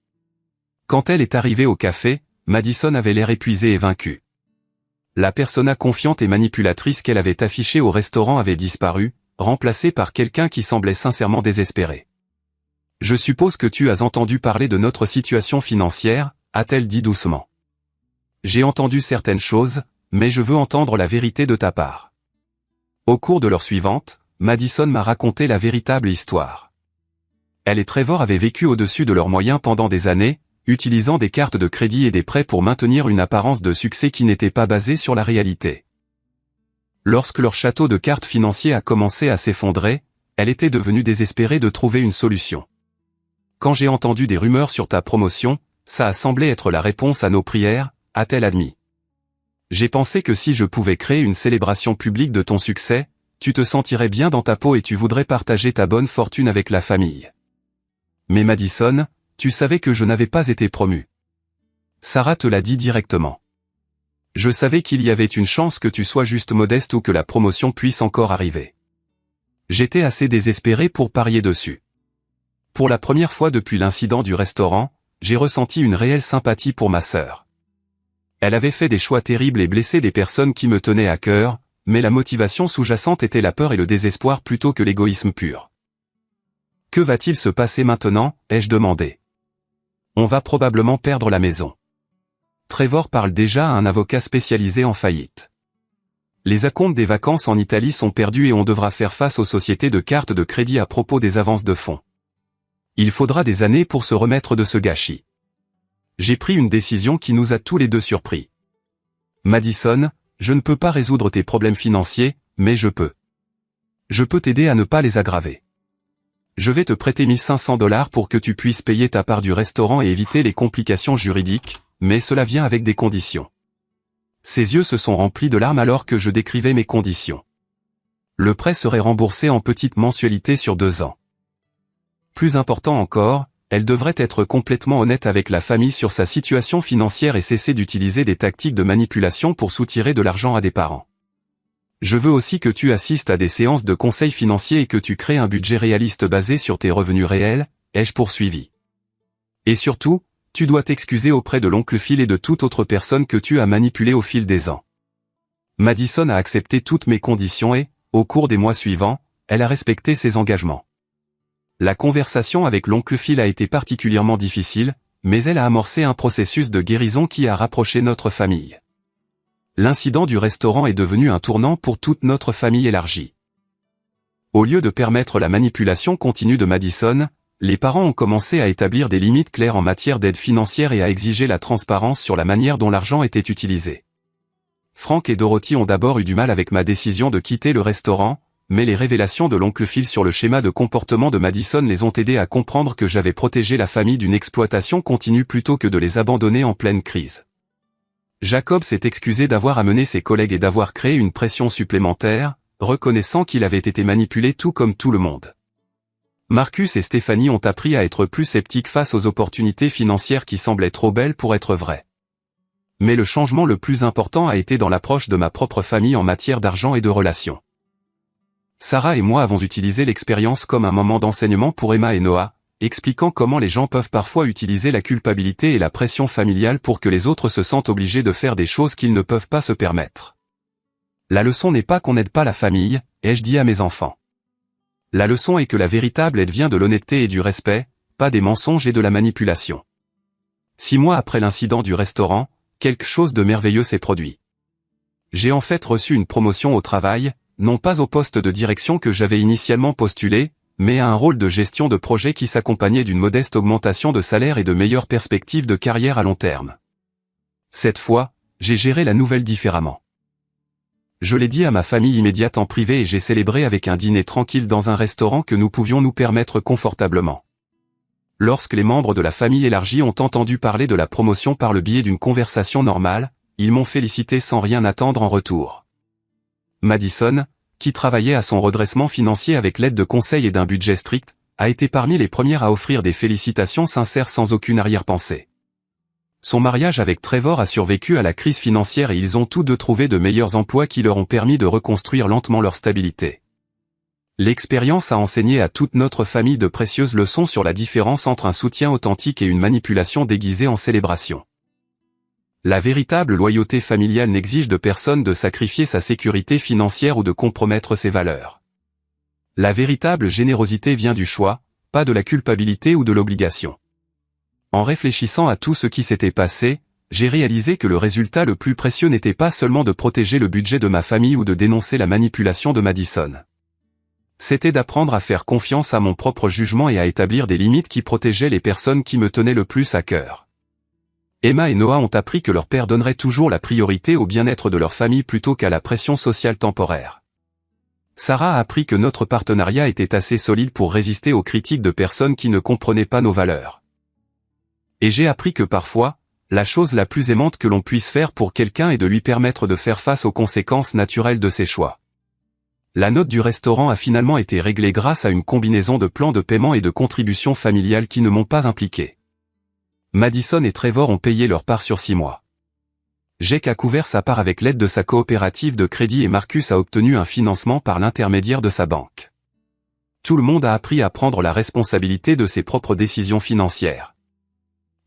Quand elle est arrivée au café, Madison avait l'air épuisée et vaincue. La persona confiante et manipulatrice qu'elle avait affichée au restaurant avait disparu, remplacée par quelqu'un qui semblait sincèrement désespéré. « Je suppose que tu as entendu parler de notre situation financière », a-t-elle dit doucement. « J'ai entendu certaines choses, mais je veux entendre la vérité de ta part. » Au cours de l'heure suivante, Madison m'a raconté la véritable histoire. Elle et Trevor avaient vécu au-dessus de leurs moyens pendant des années, utilisant des cartes de crédit et des prêts pour maintenir une apparence de succès qui n'était pas basée sur la réalité. Lorsque leur château de cartes financier a commencé à s'effondrer, elle était devenue désespérée de trouver une solution. Quand j'ai entendu des rumeurs sur ta promotion, ça a semblé être la réponse à nos prières, a-t-elle admis. J'ai pensé que si je pouvais créer une célébration publique de ton succès, tu te sentirais bien dans ta peau et tu voudrais partager ta bonne fortune avec la famille. Mais Madison, tu savais que je n'avais pas été promu. Sarah te l'a dit directement. Je savais qu'il y avait une chance que tu sois juste modeste ou que la promotion puisse encore arriver. J'étais assez désespéré pour parier dessus. Pour la première fois depuis l'incident du restaurant, j'ai ressenti une réelle sympathie pour ma sœur. Elle avait fait des choix terribles et blessé des personnes qui me tenaient à cœur, mais la motivation sous-jacente était la peur et le désespoir plutôt que l'égoïsme pur. Que va-t-il se passer maintenant, ai-je demandé. On va probablement perdre la maison. Trevor parle déjà à un avocat spécialisé en faillite. Les acomptes des vacances en Italie sont perdus et on devra faire face aux sociétés de cartes de crédit à propos des avances de fonds. Il faudra des années pour se remettre de ce gâchis. J'ai pris une décision qui nous a tous les deux surpris. Madison, je ne peux pas résoudre tes problèmes financiers, mais je peux. Je peux t'aider à ne pas les aggraver. Je vais te prêter $1 500 pour que tu puisses payer ta part du restaurant et éviter les complications juridiques, mais cela vient avec des conditions. Ses yeux se sont remplis de larmes alors que je décrivais mes conditions. Le prêt serait remboursé en petites mensualités sur 2 ans. Plus important encore, elle devrait être complètement honnête avec la famille sur sa situation financière et cesser d'utiliser des tactiques de manipulation pour soutirer de l'argent à des parents. Je veux aussi que tu assistes à des séances de conseil financier et que tu crées un budget réaliste basé sur tes revenus réels, ai-je poursuivi. Et surtout, tu dois t'excuser auprès de l'oncle Phil et de toute autre personne que tu as manipulée au fil des ans. Madison a accepté toutes mes conditions et, au cours des mois suivants, elle a respecté ses engagements. La conversation avec l'oncle Phil a été particulièrement difficile, mais elle a amorcé un processus de guérison qui a rapproché notre famille. L'incident du restaurant est devenu un tournant pour toute notre famille élargie. Au lieu de permettre la manipulation continue de Madison, les parents ont commencé à établir des limites claires en matière d'aide financière et à exiger la transparence sur la manière dont l'argent était utilisé. Frank et Dorothy ont d'abord eu du mal avec ma décision de quitter le restaurant, mais les révélations de l'oncle Phil sur le schéma de comportement de Madison les ont aidés à comprendre que j'avais protégé la famille d'une exploitation continue plutôt que de les abandonner en pleine crise. Jacob s'est excusé d'avoir amené ses collègues et d'avoir créé une pression supplémentaire, reconnaissant qu'il avait été manipulé tout comme tout le monde. Marcus et Stéphanie ont appris à être plus sceptiques face aux opportunités financières qui semblaient trop belles pour être vraies. Mais le changement le plus important a été dans l'approche de ma propre famille en matière d'argent et de relations. Sarah et moi avons utilisé l'expérience comme un moment d'enseignement pour Emma et Noah, expliquant comment les gens peuvent parfois utiliser la culpabilité et la pression familiale pour que les autres se sentent obligés de faire des choses qu'ils ne peuvent pas se permettre. La leçon n'est pas qu'on n'aide pas la famille, ai-je dit à mes enfants. La leçon est que la véritable aide vient de l'honnêteté et du respect, pas des mensonges et de la manipulation. 6 mois après l'incident du restaurant, quelque chose de merveilleux s'est produit. J'ai en fait reçu une promotion au travail, non pas au poste de direction que j'avais initialement postulé, mais à un rôle de gestion de projet qui s'accompagnait d'une modeste augmentation de salaire et de meilleures perspectives de carrière à long terme. Cette fois, j'ai géré la nouvelle différemment. Je l'ai dit à ma famille immédiate en privé et j'ai célébré avec un dîner tranquille dans un restaurant que nous pouvions nous permettre confortablement. Lorsque les membres de la famille élargie ont entendu parler de la promotion par le biais d'une conversation normale, ils m'ont félicité sans rien attendre en retour. Madison, qui travaillait à son redressement financier avec l'aide de conseils et d'un budget strict, a été parmi les premières à offrir des félicitations sincères sans aucune arrière-pensée. Son mariage avec Trevor a survécu à la crise financière et ils ont tous deux trouvé de meilleurs emplois qui leur ont permis de reconstruire lentement leur stabilité. L'expérience a enseigné à toute notre famille de précieuses leçons sur la différence entre un soutien authentique et une manipulation déguisée en célébration. La véritable loyauté familiale n'exige de personne de sacrifier sa sécurité financière ou de compromettre ses valeurs. La véritable générosité vient du choix, pas de la culpabilité ou de l'obligation. En réfléchissant à tout ce qui s'était passé, j'ai réalisé que le résultat le plus précieux n'était pas seulement de protéger le budget de ma famille ou de dénoncer la manipulation de Madison. C'était d'apprendre à faire confiance à mon propre jugement et à établir des limites qui protégeaient les personnes qui me tenaient le plus à cœur. Emma et Noah ont appris que leur père donnerait toujours la priorité au bien-être de leur famille plutôt qu'à la pression sociale temporaire. Sarah a appris que notre partenariat était assez solide pour résister aux critiques de personnes qui ne comprenaient pas nos valeurs. Et j'ai appris que parfois, la chose la plus aimante que l'on puisse faire pour quelqu'un est de lui permettre de faire face aux conséquences naturelles de ses choix. La note du restaurant a finalement été réglée grâce à une combinaison de plans de paiement et de contributions familiales qui ne m'ont pas impliqué. Madison et Trevor ont payé leur part sur 6 mois. Jake a couvert sa part avec l'aide de sa coopérative de crédit et Marcus a obtenu un financement par l'intermédiaire de sa banque. Tout le monde a appris à prendre la responsabilité de ses propres décisions financières.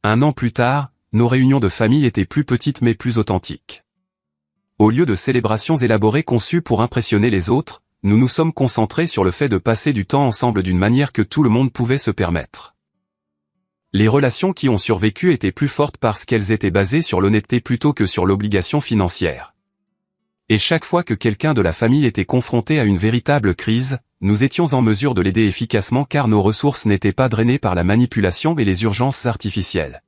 1 an plus tard, nos réunions de famille étaient plus petites mais plus authentiques. Au lieu de célébrations élaborées conçues pour impressionner les autres, nous nous sommes concentrés sur le fait de passer du temps ensemble d'une manière que tout le monde pouvait se permettre. Les relations qui ont survécu étaient plus fortes parce qu'elles étaient basées sur l'honnêteté plutôt que sur l'obligation financière. Et chaque fois que quelqu'un de la famille était confronté à une véritable crise, nous étions en mesure de l'aider efficacement car nos ressources n'étaient pas drainées par la manipulation et les urgences artificielles.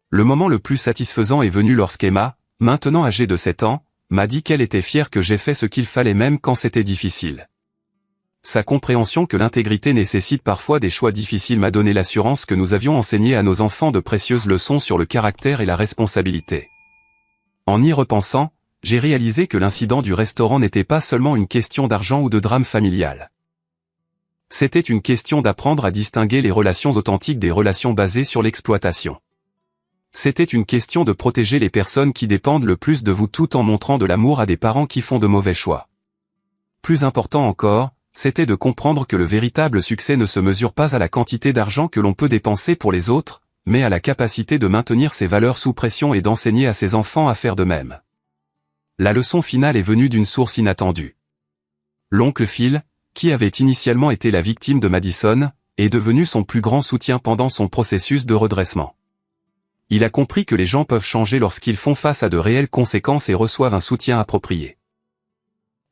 Le moment le plus satisfaisant est venu lorsqu'Emma, maintenant âgée de 7 ans, m'a dit qu'elle était fière que j'ai fait ce qu'il fallait même quand c'était difficile. Sa compréhension que l'intégrité nécessite parfois des choix difficiles m'a donné l'assurance que nous avions enseigné à nos enfants de précieuses leçons sur le caractère et la responsabilité. En y repensant, j'ai réalisé que l'incident du restaurant n'était pas seulement une question d'argent ou de drame familial. C'était une question d'apprendre à distinguer les relations authentiques des relations basées sur l'exploitation. C'était une question de protéger les personnes qui dépendent le plus de vous tout en montrant de l'amour à des parents qui font de mauvais choix. Plus important encore, c'était de comprendre que le véritable succès ne se mesure pas à la quantité d'argent que l'on peut dépenser pour les autres, mais à la capacité de maintenir ses valeurs sous pression et d'enseigner à ses enfants à faire de même. La leçon finale est venue d'une source inattendue. L'oncle Phil, qui avait initialement été la victime de Madison, est devenu son plus grand soutien pendant son processus de redressement. Il a compris que les gens peuvent changer lorsqu'ils font face à de réelles conséquences et reçoivent un soutien approprié.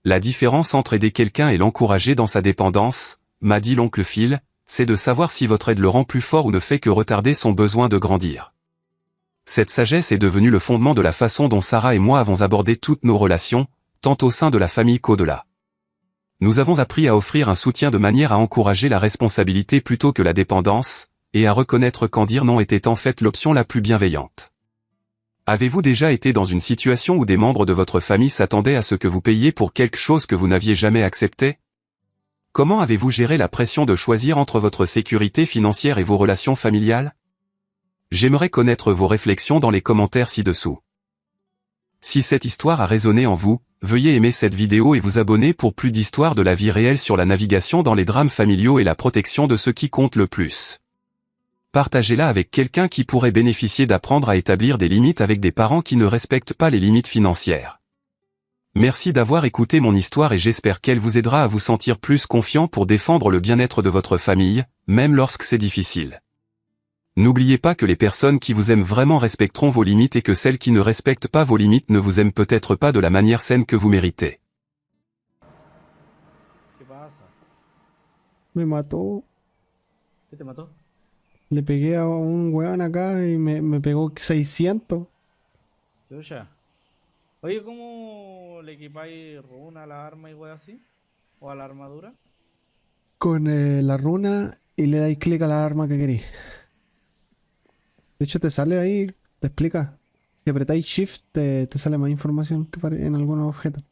La différence entre aider quelqu'un et l'encourager dans sa dépendance, m'a dit l'oncle Phil, c'est de savoir si votre aide le rend plus fort ou ne fait que retarder son besoin de grandir. Cette sagesse est devenue le fondement de la façon dont Sarah et moi avons abordé toutes nos relations, tant au sein de la famille qu'au-delà. Nous avons appris à offrir un soutien de manière à encourager la responsabilité plutôt que la dépendance, et à reconnaître quand dire non était en fait l'option la plus bienveillante. Avez-vous déjà été dans une situation où des membres de votre famille s'attendaient à ce que vous payiez pour quelque chose que vous n'aviez jamais accepté? Comment avez-vous géré la pression de choisir entre votre sécurité financière et vos relations familiales? J'aimerais connaître vos réflexions dans les commentaires ci-dessous. Si cette histoire a résonné en vous, veuillez aimer cette vidéo et vous abonner pour plus d'histoires de la vie réelle sur la navigation dans les drames familiaux et la protection de ceux qui comptent le plus. Partagez-la avec quelqu'un qui pourrait bénéficier d'apprendre à établir des limites avec des parents qui ne respectent pas les limites financières. Merci d'avoir écouté mon histoire et j'espère qu'elle vous aidera à vous sentir plus confiant pour défendre le bien-être de votre famille, même lorsque c'est difficile. N'oubliez pas que les personnes qui vous aiment vraiment respecteront vos limites et que celles qui ne respectent pas vos limites ne vous aiment peut-être pas de la manière saine que vous méritez. ¿Qué pasa? Me mató. ¿Qué te mató? Le pegué a un weón acá y me pegó 600 Chucha. Oye, ¿cómo le equipáis runa a la arma y wey así? ¿O a la armadura? con la runa y le dais clic a la arma que queréis. De hecho, te sale ahí, te explica. Si apretáis Shift, te sale más información que en algunos objetos.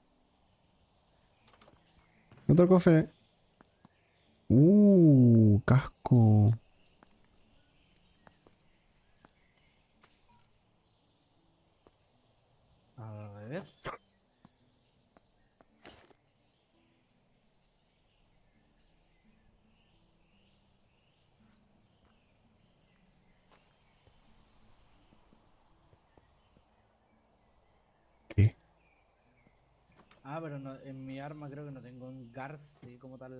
Otro cofre. Casco. A ver. ¿Qué? Ah, pero no, en mi arma creo que no tengo un Garci como tal.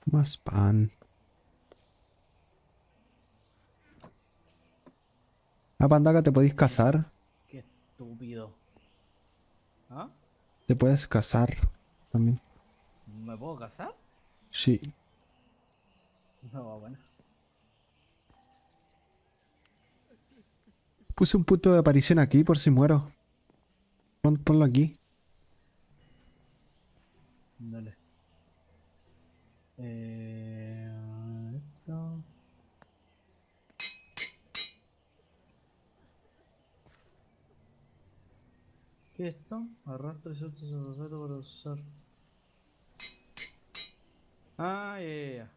Más pan. Ah, Pandaga, te podéis casar. Qué estúpido. ¿Ah? Te puedes casar también. ¿Me puedo casar? Sí. No, bueno. Puse un punto de aparición aquí por si muero. Ponlo aquí. Dale. Esto. ¿Qué es esto? Arrastra ciertos objetos para usar. Ah, ya.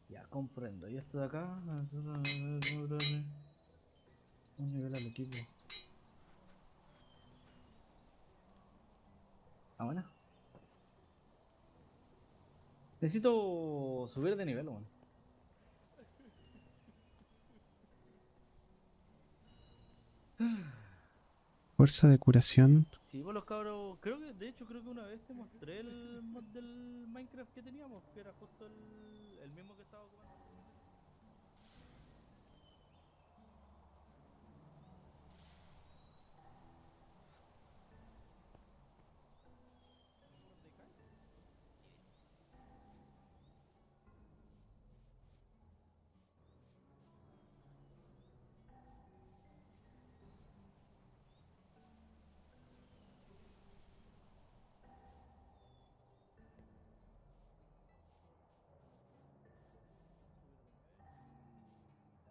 Ya comprendo. Y esto de acá. Un nivel al equipo. Ah, bueno. Necesito subir de nivel, bueno. Fuerza de curación. Sí, pues los cabros, creo que, de hecho, creo que una vez te mostré el mod del Minecraft que teníamos, que era justo el mismo que estaba ocupando.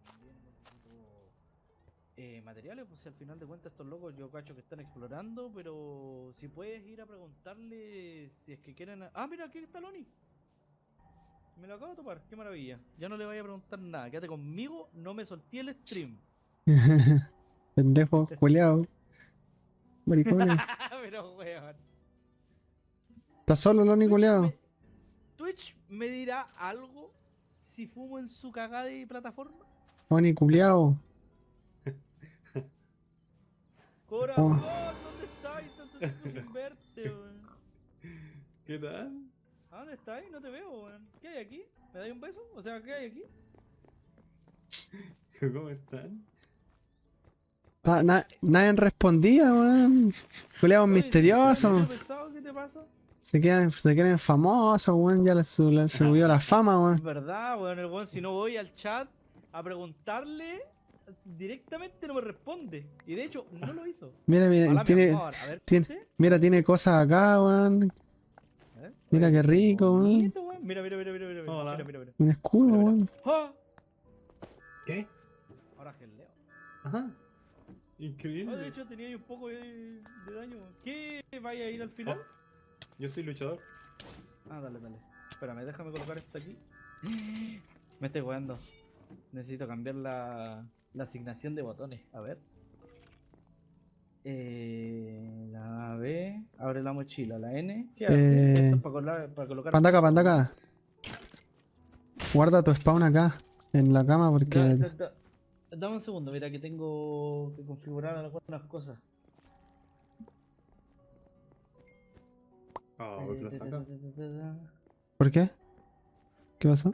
También necesito materiales, pues si al final de cuentas estos locos yo cacho que están explorando, pero si puedes ir a preguntarle si es que quieren... Ah, mira, aquí está Loni. Me lo acabo de topar, qué maravilla. Ya no le vaya a preguntar nada, quédate conmigo, no me solté el stream. Pendejo, culeado. Maricones. Pero weón. ¿Está solo Loni Twitch culeado? me, Twitch me dirá algo si fumo en su cagada de plataforma. Loni culeado. Corazón, ¿dónde estáis? Tanto tiempo sin verte, weón. ¿Qué tal? ¿A dónde estáis? No te veo, weón. ¿Qué hay aquí? ¿Me dais un beso? O sea, ¿qué hay aquí? ¿Cómo están? Nadie respondía, weón. Culeados Oye, misteriosos. ¿sí, pesado? ¿Qué te pasa? Se creen famosos, weón. Ya les subió la fama, Es weón. verdad, weón. El weón, si no voy al chat a preguntarle, directamente no me responde. Y de hecho, no lo hizo. Mira, Ojalá, mi tiene, amor. A ver, tiene, ¿sí? mira, tiene cosas acá, weón. A ver. Mira Oye, qué rico, weón. bonito, weón. Mira, mira, mira, mira, mira, Hola. mira, mira, mira. Un escudo, Mira, mira. weón. ¡Ah! ¿Qué? Ahora geleo. Ajá. Ah, de Increíble. hecho tenía ahí un poco de daño. ¿Qué vaya a ir al final? Oh, yo soy luchador. Ah, dale, dale. Espérame, déjame colocar esto aquí. Me estoy jugando. Necesito cambiar la asignación de botones. A ver. La B. Abre la mochila. La N. ¿Qué hace? Esto es para colocar. Panda acá. Guarda tu spawn acá, en la cama, porque... Dame un segundo, mira que tengo que configurar algunas cosas. Ah, ¿por qué lo saca? ¿Por qué? ¿Qué pasó?